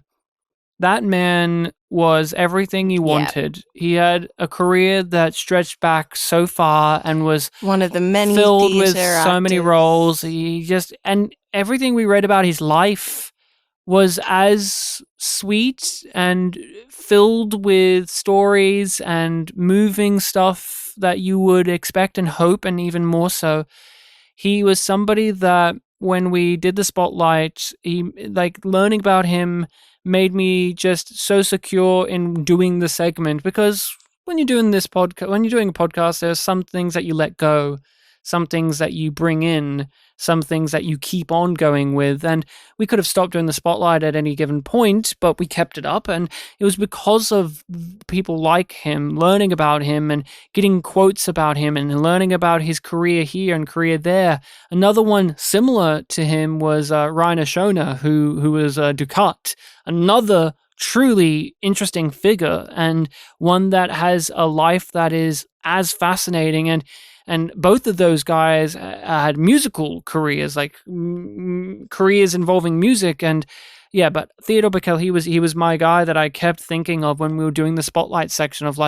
That man was everything you wanted. Yeah. He had a career that stretched back so far and was one of the many filled with actors. So many roles. And everything we read about his life was as sweet and filled with stories and moving stuff that you would expect and hope, and even more so. He was somebody that when we did the spotlight, learning about him made me just so secure in doing the segment, because when you're doing a podcast, there's some things that you let go, some things that you bring in, some things that you keep on going with. And we could have stopped doing the spotlight at any given point, but we kept it up. And it was because of people like him, learning about him and getting quotes about him and learning about his career here and career there. Another one similar to him was Rainer Schoner, who was Ducat, another truly interesting figure, and one that has a life that is as fascinating. And both of those guys had musical careers, careers involving music. And yeah, but Theodore Bickel, he was my guy that I kept thinking of when we were doing the spotlight section of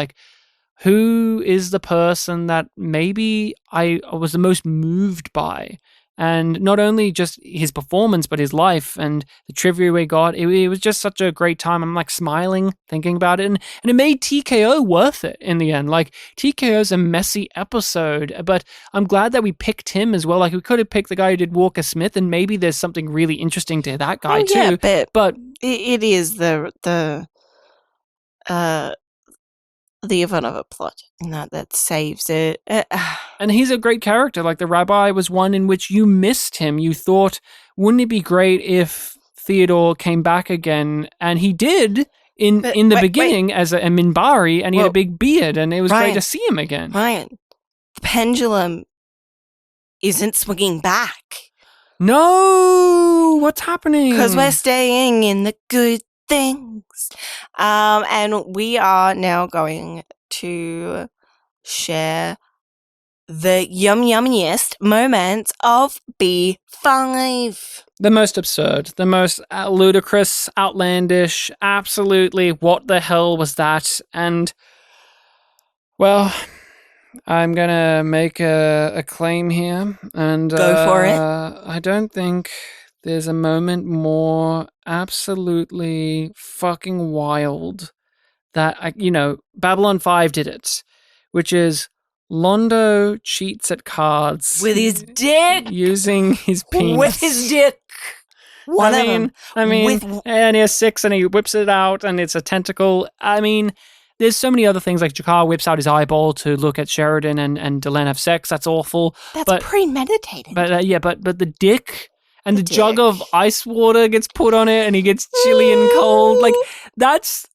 who is the person that maybe I was the most moved by And not only just his performance, but his life and the trivia we got. It was just such a great time. I'm like smiling, thinking about it. And it made TKO worth it in the end. Like, TKO's a messy episode, but I'm glad that we picked him as well. Like, we could have picked the guy who did Walker Smith, and maybe there's something really interesting to that guy too. Yeah, but it is the event of a plot that saves it. And he's a great character. Like, the rabbi was one in which you missed him. You thought, wouldn't it be great if Theodore came back again? And he did in the beginning as a Minbari, and he had a big beard, and it was great to see him again. Ryan, the pendulum isn't swinging back. No! What's happening? Because we're staying in the good things. And we are now going to share the yummiest moments of B5. The most absurd, the most ludicrous, outlandish, absolutely what the hell was that? And, well, I'm going to make a claim here. And go for it. I don't think there's a moment more absolutely fucking wild that, Babylon 5 did it, which is Londo cheats at cards. With his dick! Using his penis. With his dick! And he has 6 and he whips it out and it's a tentacle. I mean, there's so many other things, like Jakar whips out his eyeball to look at Sheridan and Delenn have sex. That's awful. That's premeditated. But the dick and the jug of ice water gets put on it and he gets chilly and cold. Like, that's,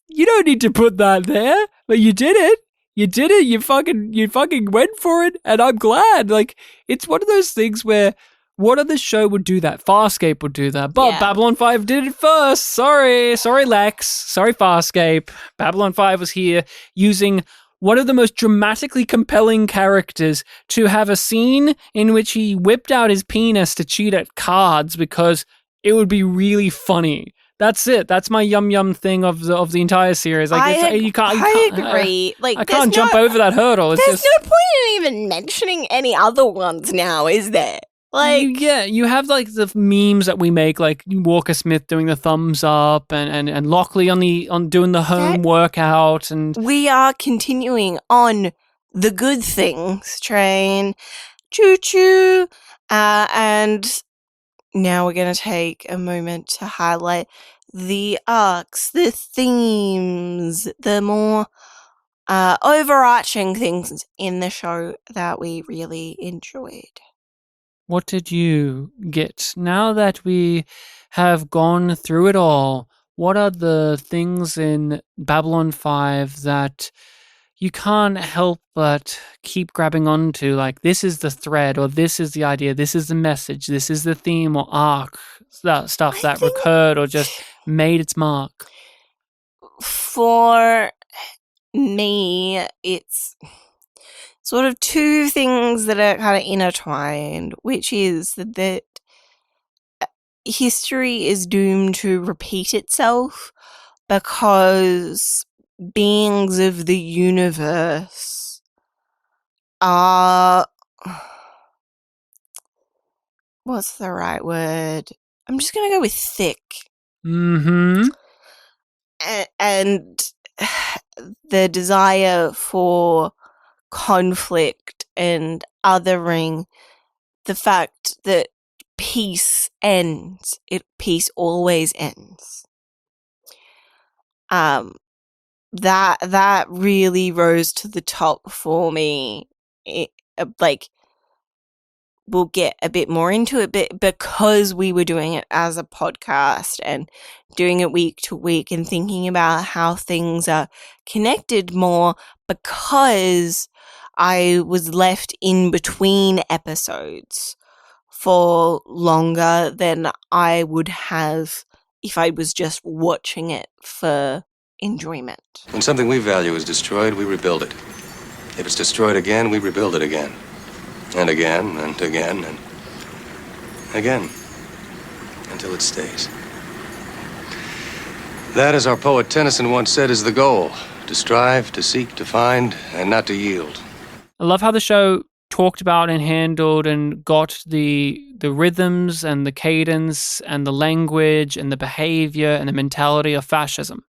you don't need to put that there, but you did it. You did it. You fucking went for it. And I'm glad. Like, it's one of those things where what other show would do that? Farscape would do that. But Babylon 5 did it first. Sorry, Lex. Sorry, Farscape. Babylon 5 was here using one of the most dramatically compelling characters to have a scene in which he whipped out his penis to cheat at cards because it would be really funny. That's it. That's my yum thing of the entire series. Like, I agree. I can't jump over that hurdle. There's no point in even mentioning any other ones now, is there? Like, you have like the memes that we make, like Walker Smith doing the thumbs up and Lockley on doing the home workout, and we are continuing on the good things train, choo choo, and now we're going to take a moment to highlight the arcs, the themes, the more overarching things in the show that we really enjoyed. What did you get? Now that we have gone through it all, what are the things in Babylon 5 that you can't help but keep grabbing onto? Like, this is the thread, or this is the idea, this is the message, this is the theme or arc, that stuff that recurred or just made its mark. For me, it's sort of two things that are kind of intertwined, which is that history is doomed to repeat itself because beings of the universe are... what's the right word? I'm just going to go with thick. Mm-hmm. And the desire for conflict and othering, the fact that peace ends, peace always ends. That really rose to the top for me. We'll get a bit more into it, but because we were doing it as a podcast and doing it week to week and thinking about how things are connected more, because I was left in between episodes for longer than I would have if I was just watching it for enjoyment. When something we value is destroyed, we rebuild it. If it's destroyed again, we rebuild it again. And again, and again, and again. Until it stays. That, as our poet Tennyson once said, is the goal. To strive, to seek, to find, and not to yield. I love how the show talked about and handled and got the rhythms and the cadence and the language and the behavior and the mentality of fascism.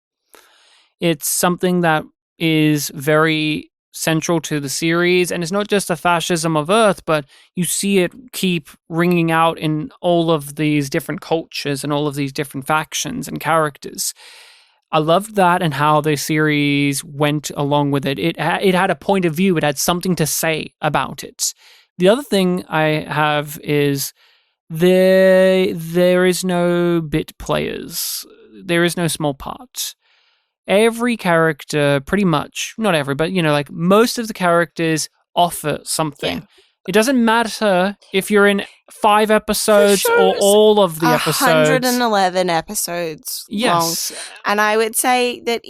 It's something that is very central to the series, and it's not just the fascism of Earth, but you see it keep ringing out in all of these different cultures and all of these different factions and characters. I loved that and how the series went along with it. It had a point of view. It had something to say about it. The other thing I have is there is no bit players. There is no small parts. Every character, pretty much, not every, but, like most of the characters offer something. Yeah. It doesn't matter if you're in 5 episodes or all of the episodes. 111 episodes long. And I would say that,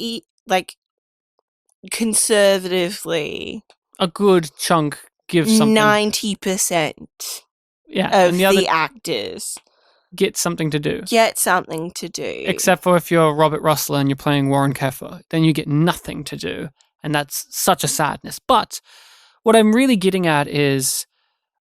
conservatively, a good chunk gives something. 90% of the actors get something to do. Except for if you're Robert Russell and you're playing Warren Keffer, then you get nothing to do. And that's such a sadness. But what I'm really getting at is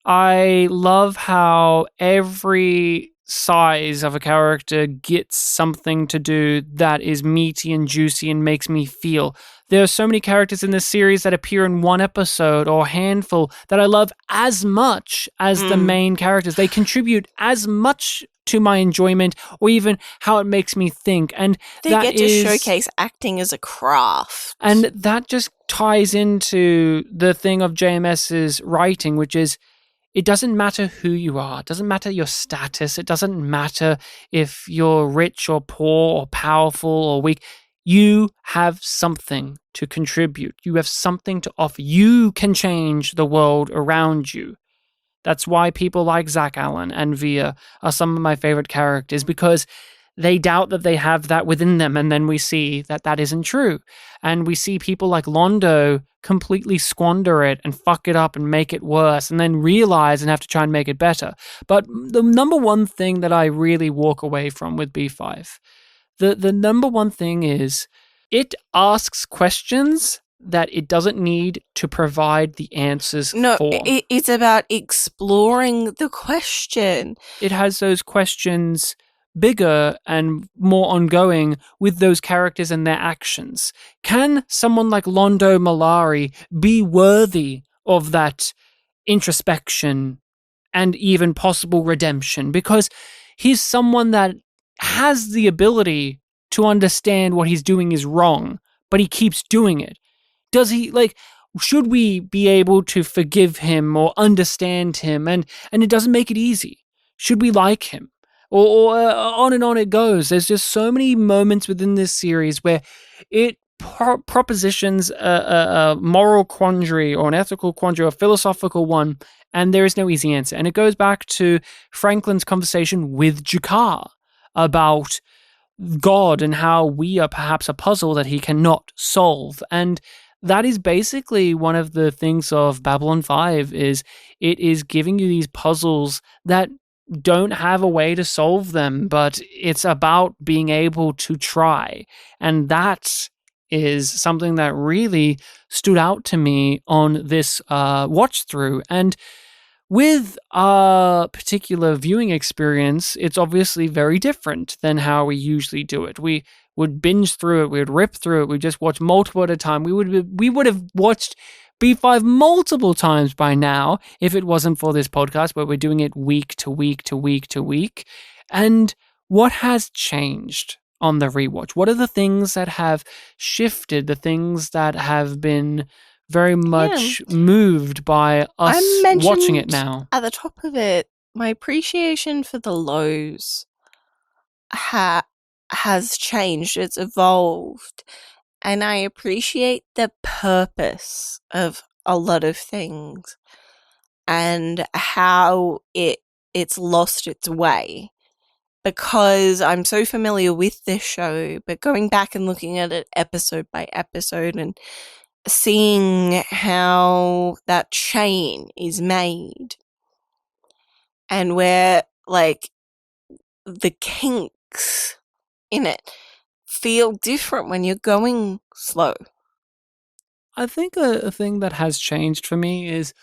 I love how every size of a character gets something to do that is meaty and juicy and makes me feel. There are so many characters in this series that appear in one episode or a handful that I love as much as the main characters. They contribute as much to my enjoyment or even how it makes me think. And they get to showcase acting as a craft. And that just ties into the thing of JMS's writing, which is it doesn't matter who you are. It doesn't matter your status. It doesn't matter if you're rich or poor or powerful or weak. You have something to contribute. You have something to offer. You can change the world around you. That's why people like Zach Allen and Via are some of my favorite characters, because they doubt that they have that within them, and then we see that that isn't true. And we see people like Londo completely squander it and fuck it up and make it worse, and then realize and have to try and make it better. But the number one thing that I really walk away from with B5, the number one thing is it asks questions that it doesn't need to provide the answers for. No, it's about exploring the question. It has those questions bigger and more ongoing with those characters and their actions. Can someone like Londo Mollari be worthy of that introspection and even possible redemption? Because he's someone that has the ability to understand what he's doing is wrong, but he keeps doing it. Does he, should we be able to forgive him or understand him? And it doesn't make it easy. Should we like him? Or on and on it goes. There's just so many moments within this series where it propositions a moral quandary or an ethical quandary or a philosophical one, and there is no easy answer. And it goes back to Franklin's conversation with Jakar about God and how we are perhaps a puzzle that he cannot solve. And that is basically one of the things of Babylon 5 is it is giving you these puzzles that don't have a way to solve them, but it's about being able to try. And that is something that really stood out to me on this watch through. And with our particular viewing experience, it's obviously very different than how we usually do it. We would binge through it, we would rip through it, we'd just watch multiple at a time. We would have watched B5 multiple times by now if it wasn't for this podcast where we're doing it week to week to week to week. And what has changed on the rewatch? What are the things that have shifted, the things that have been very much moved by us watching it now? At the top of it, my appreciation for the lows has changed. It's evolved. And I appreciate the purpose of a lot of things and how it's lost its way. Because I'm so familiar with this show, but going back and looking at it episode by episode and seeing how that chain is made and where, the kinks in it feel different when you're going slow. I think a thing that has changed for me is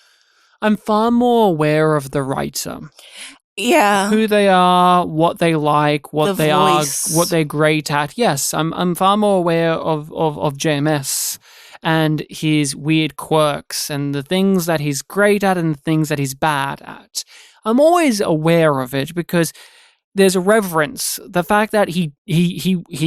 I'm far more aware of the writer. Yeah. Who they are, what they like, what The they voice. are, what they're great at. Yes, I'm far more aware of JMS and his weird quirks and the things that he's great at and the things that he's bad at. I'm always aware of it because there's a reverence. The fact that he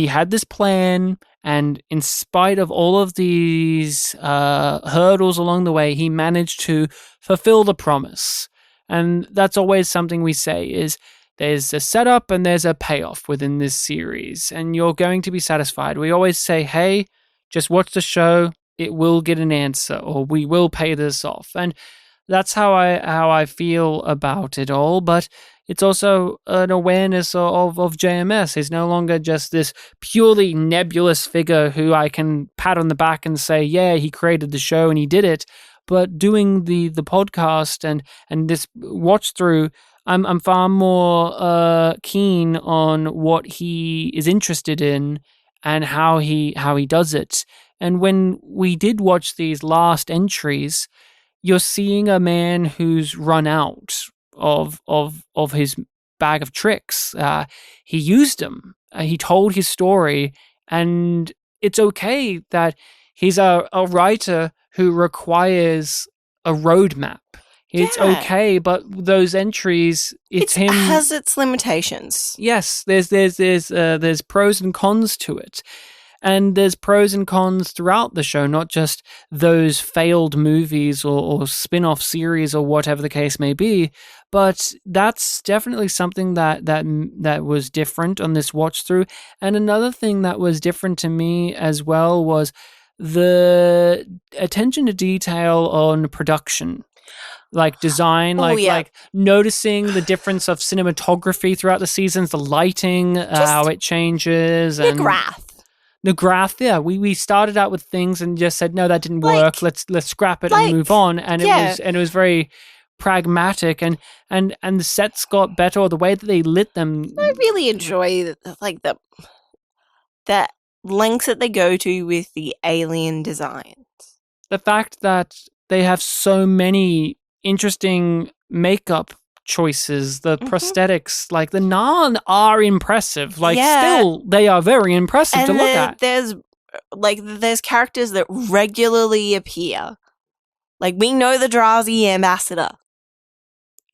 had this plan, and in spite of all of these hurdles along the way, he managed to fulfill the promise. And that's always something we say is there's a setup and there's a payoff within this series, and you're going to be satisfied. We always say, hey, just watch the show. It will get an answer, or we will pay this off. And that's how I feel about it all. But it's also an awareness of JMS. He's no longer just this purely nebulous figure who I can pat on the back and say, yeah, he created the show and he did it. But doing the podcast and this watch through, I'm far more keen on what he is interested in and how he does it. And when we did watch these last entries, you're seeing a man who's run out of his bag of tricks. He used them. He told his story, and it's okay that he's a writer who requires a roadmap. It's okay, but those entries, it's him. It has its limitations. Yes, there's pros and cons to it. And there's pros and cons throughout the show, not just those failed movies or spin-off series or whatever the case may be. But that's definitely something that was different on this watch through. And another thing that was different to me as well was the attention to detail on production. Like design, like noticing the difference of cinematography throughout the seasons, the lighting, how it changes. McGrath, yeah. We started out with things and just said, no, that didn't work. Let's scrap it and move on. And it was very pragmatic, and the sets got better, or the way that they lit them. I really enjoy the lengths that they go to with the alien designs. The fact that they have so many interesting makeup choices, the prosthetics, like the Narn are impressive. Still, they are very impressive to look at. There's characters that regularly appear. Like, we know the Drazi ambassador.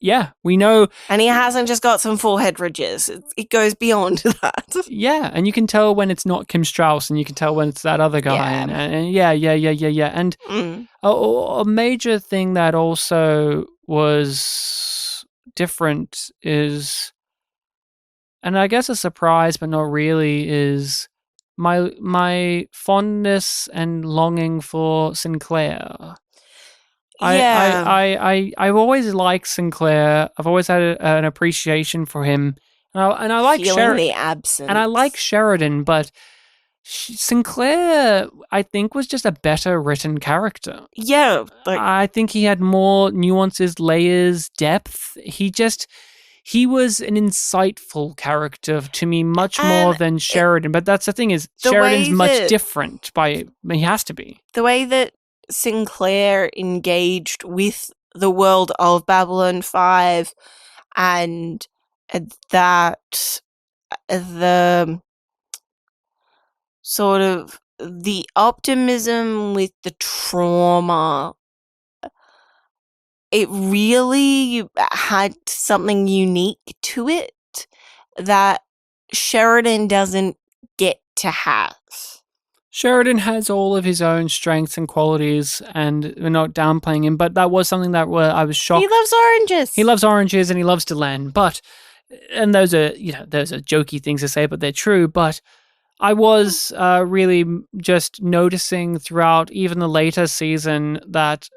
Yeah, we know. And he hasn't just got some forehead ridges. It goes beyond that. Yeah, and you can tell when it's not Kim Strauss, and you can tell when it's that other guy. Yeah. And a major thing that also was different is, and I guess a surprise, but not really, is my fondness and longing for Sinclair. I've always liked Sinclair. I've always had an appreciation for him, and I like Sheridan. And I like Sheridan, but Sinclair, I think, was just a better written character. Yeah, I think he had more nuances, layers, depth. He was an insightful character to me, much more than Sheridan. But that's the thing, is Sheridan's much different. He has to be. The way that Sinclair engaged with the world of Babylon 5, and that the sort of the optimism with the trauma, it really had something unique to it that Sheridan doesn't get to have. Sheridan has all of his own strengths and qualities, and we're not downplaying him, but that was something that I was shocked. He loves oranges. He loves oranges and he loves Delenn, and those are jokey things to say, but they're true. But I was really just noticing throughout even the later season that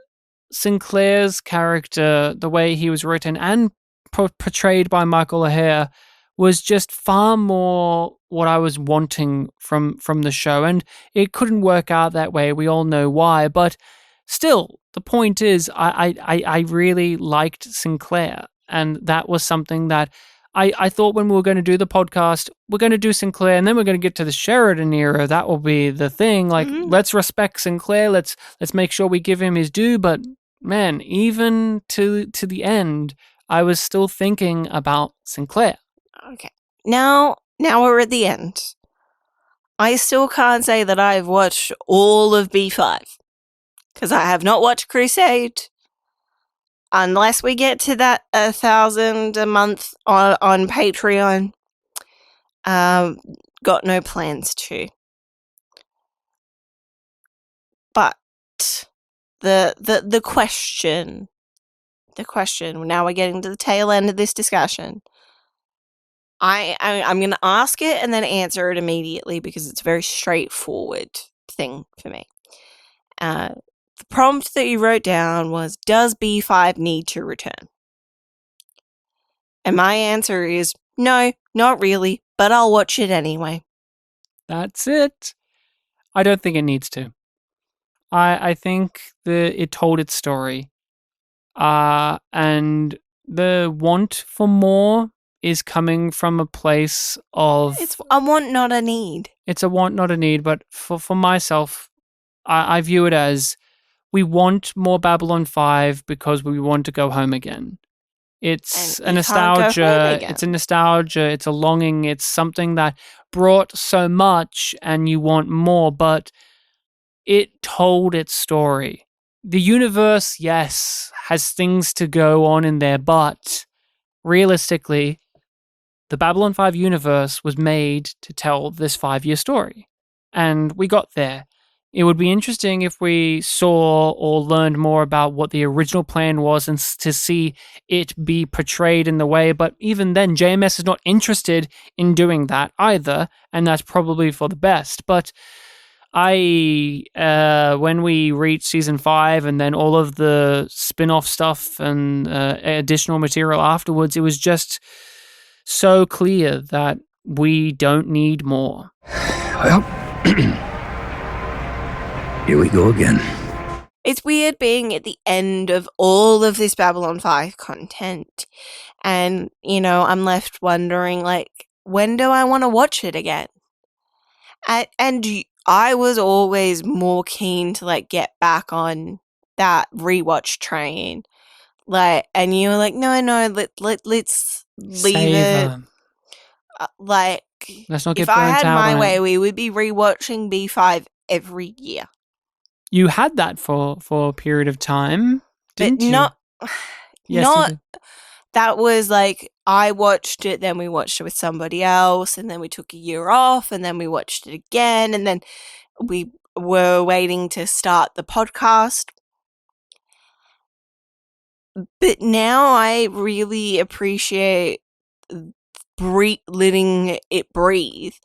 Sinclair's character, the way he was written and portrayed by Michael O'Hare, was just far more what I was wanting from the show. And it couldn't work out that way. We all know why. But still, the point is, I really liked Sinclair. And that was something that I thought when we were going to do the podcast, we're going to do Sinclair, and then we're going to get to the Sheridan era. That will be the thing. Let's respect Sinclair. Let's make sure we give him his due. But man, even to the end, I was still thinking about Sinclair. Okay. Now we're at the end. I still can't say that I've watched all of B5. Because I have not watched Crusade. Unless we get to that 1,000 a month on Patreon. Got no plans to. But the question, now we're getting to the tail end of this discussion. I'm going to ask it and then answer it immediately because it's a very straightforward thing for me. The prompt that you wrote down was, does B5 need to return? And my answer is, no, not really, but I'll watch it anyway. That's it. I don't think it needs to. I think that it told its story. And the want for more is coming from a place of... It's a want, not a need. It's a want, not a need. But for myself, I view it as we want more Babylon 5 because we want to go home again. It's a nostalgia. It's a nostalgia. It's a longing. It's something that brought so much and you want more, but it told its story. The universe, yes, has things to go on in there, but realistically, the Babylon 5 universe was made to tell this 5-year story. And we got there. It would be interesting if we saw or learned more about what the original plan was and to see it be portrayed in the way. But even then, JMS is not interested in doing that either, and that's probably for the best. But when we reach season 5 and then all of the spin-off stuff and additional material afterwards, it was just so clear that we don't need more. Well... Here we go again. It's weird being at the end of all of this Babylon 5 content. And, I'm left wondering, when do I want to watch it again? And I was always more keen to, get back on that rewatch train. And you were like, no, let's leave it. Let's not get if I burnt had out my on way, it. we would be rewatching B5 every year. You had that for a period of time, didn't you? Yes, that was I watched it, then we watched it with somebody else, and then we took a year off, and then we watched it again, and then we were waiting to start the podcast. But now I really appreciate letting it breathe,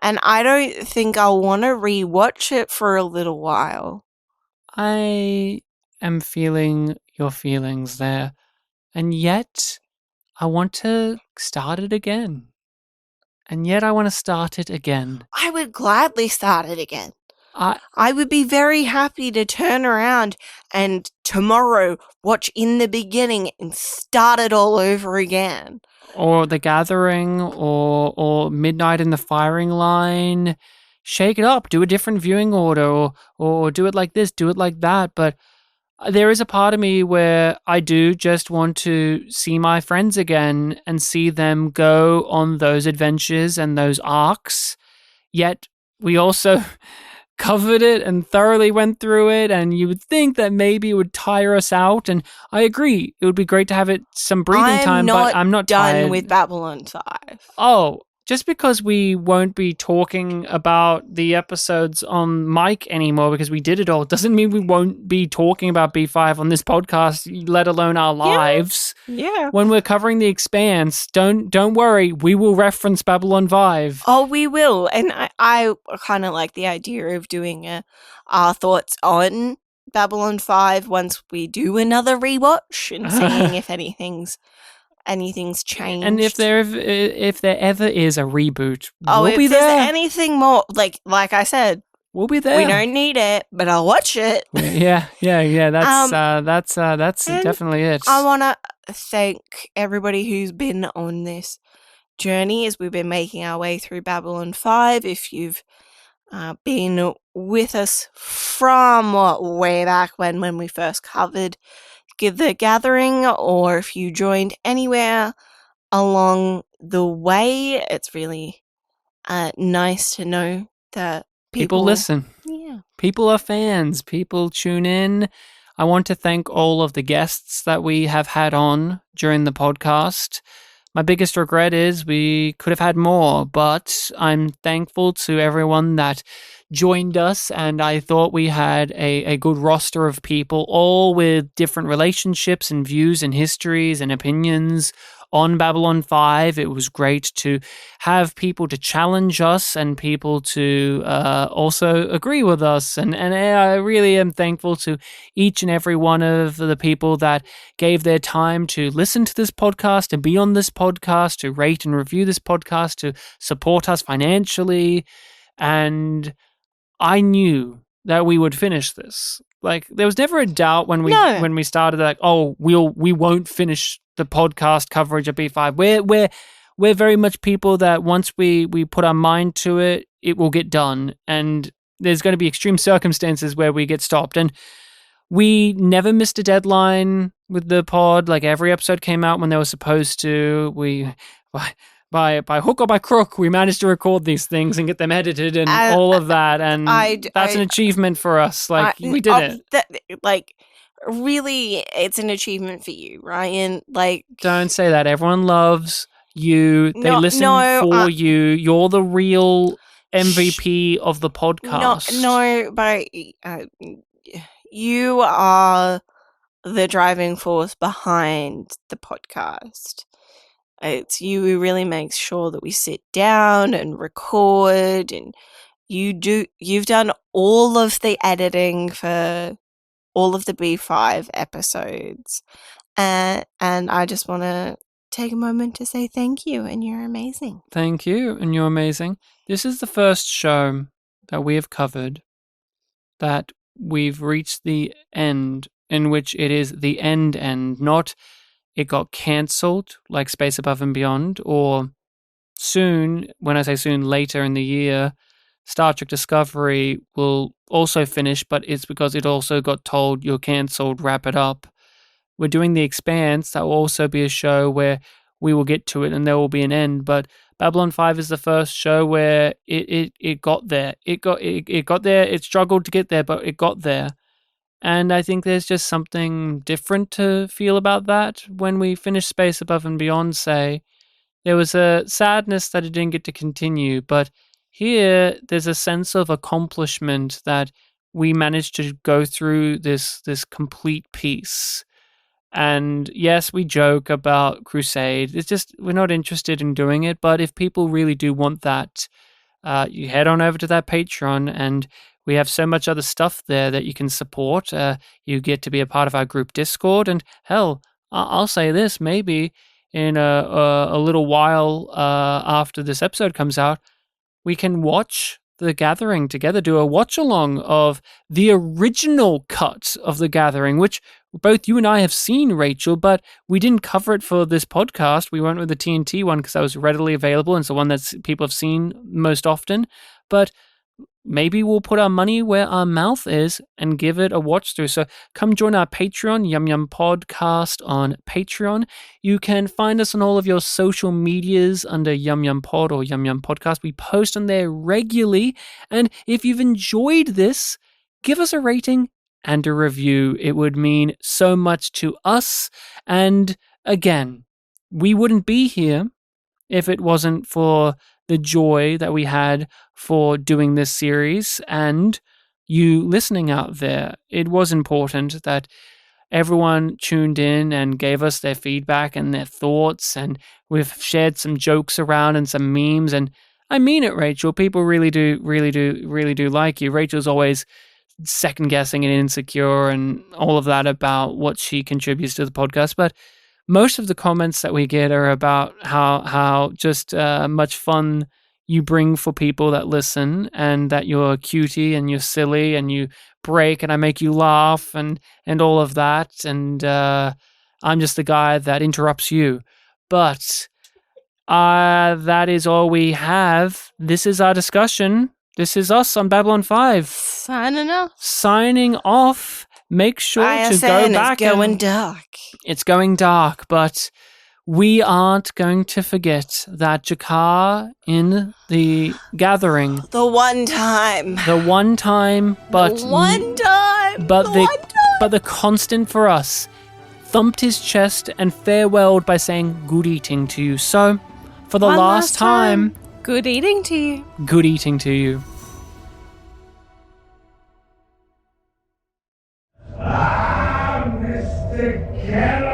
and I don't think I'll want to rewatch it for a little while. I am feeling your feelings there, and yet I want to start it again. And yet I want to start it again. I would gladly start it again. I would be very happy to turn around and tomorrow watch In the Beginning and start it all over again. Or The Gathering, or Midnight in the Firing Line. Shake it up, do a different viewing order, or do it like this, do it like that. But there is a part of me where I do just want to see my friends again and see them go on those adventures and those arcs. Yet we also covered it and thoroughly went through it, and you would think that maybe it would tire us out. And I agree, it would be great to have it some breathing time, but I'm not done tired. with Babylon 5. Oh, just because we won't be talking about the episodes on mic anymore because we did it all doesn't mean we won't be talking about B5 on this podcast, let alone our lives. Yeah. When we're covering The Expanse, don't worry, we will reference Babylon 5. Oh, we will. And I kind of like the idea of doing our thoughts on Babylon 5 once we do another rewatch and seeing if anything's changed. And if there ever is a reboot, we'll be if there. there's anything more, like I said, we'll be there. We don't need it, but I'll watch it. Yeah. That's definitely it. I want to thank everybody who's been on this journey as we've been making our way through Babylon 5. If you've been with us from way back when we first covered the gathering, or if you joined anywhere along the way, it's really nice to know that People listen. Yeah. People are fans. People tune in. I want to thank all of the guests that we have had on during the podcast. My biggest regret is we could have had more, but I'm thankful to everyone that joined us, and I thought we had a good roster of people, all with different relationships and views and histories and opinions on Babylon 5. It was great to have people to challenge us and people to also agree with us. And I really am thankful to each and every one of the people that gave their time to listen to this podcast and be on this podcast, to rate and review this podcast, to support us financially. And I knew that we would finish this. Like, there was never a doubt when we started, like, oh, we won't finish the podcast coverage of B5. We're very much people that once we put our mind to it, it will get done. And there's going to be extreme circumstances where we get stopped. And we never missed a deadline with the pod. Like, every episode came out when they were supposed to. We by hook or by crook, we managed to record these things and get them edited and all of that. And that's an achievement for us. Like, we did it. Really, it's an achievement for you, Ryan. Like, don't say that. Everyone loves you. They listen for you. You're the real MVP of the podcast. But you are the driving force behind the podcast. It's you who really makes sure that we sit down and record, and you've done all of the editing for all of the B5 episodes. And I just want to take a moment to say thank you, and you're amazing. Thank you, and you're amazing. This is the first show that we have covered that we've reached the end, in which it is the end, not it got cancelled like Space Above and Beyond, or soon, when I say soon, later in the year, Star Trek Discovery will also finish, but it's because it also got told you're cancelled, wrap it up. We're doing The Expanse. That will also be a show where we will get to it and there will be an end, but Babylon 5 is the first show where it got there. It got there. It struggled to get there, but it got there. And I think there's just something different to feel about that. When we finished Space Above and Beyond, say, there was a sadness that it didn't get to continue, but here there's a sense of accomplishment that we managed to go through this complete piece. And yes, we joke about Crusade. It's just, we're not interested in doing it, but if people really do want that, you head on over to that Patreon, and we have so much other stuff there that you can support. You get to be a part of our group Discord, and hell, I'll say this, maybe in a little while after this episode comes out, we can watch The Gathering together, do a watch-along of the original cut of The Gathering, which both you and I have seen, Rachel, but we didn't cover it for this podcast. We went with the TNT one because that was readily available, and it's the one that people have seen most often. But maybe we'll put our money where our mouth is and give it a watch through. So come join our Patreon, YumYumPodcast on Patreon. You can find us on all of your social medias under YumYumPod or YumYumPodcast. We post on there regularly. And if you've enjoyed this, give us a rating and a review. It would mean so much to us. And again, we wouldn't be here if it wasn't for the joy that we had for doing this series and you listening out there. It was important that everyone tuned in and gave us their feedback and their thoughts, and we've shared some jokes around and some memes, and I mean it, Rachel. People really do like you. Rachel's always second guessing and insecure and all of that about what she contributes to the podcast, but most of the comments that we get are about how just much fun you bring for people that listen, and that you're a cutie and you're silly and you break and I make you laugh and all of that. And I'm just the guy that interrupts you. But that is all we have. This is our discussion. This is us on Babylon 5. Signing off. Signing off. Make sure to go back. It's going dark. It's going dark, but we aren't going to forget that Jakar in the gathering. The one time. But the constant for us thumped his chest and farewelled by saying good eating to you. So, for the last time, good eating to you. Good eating to you. Mr. Keller!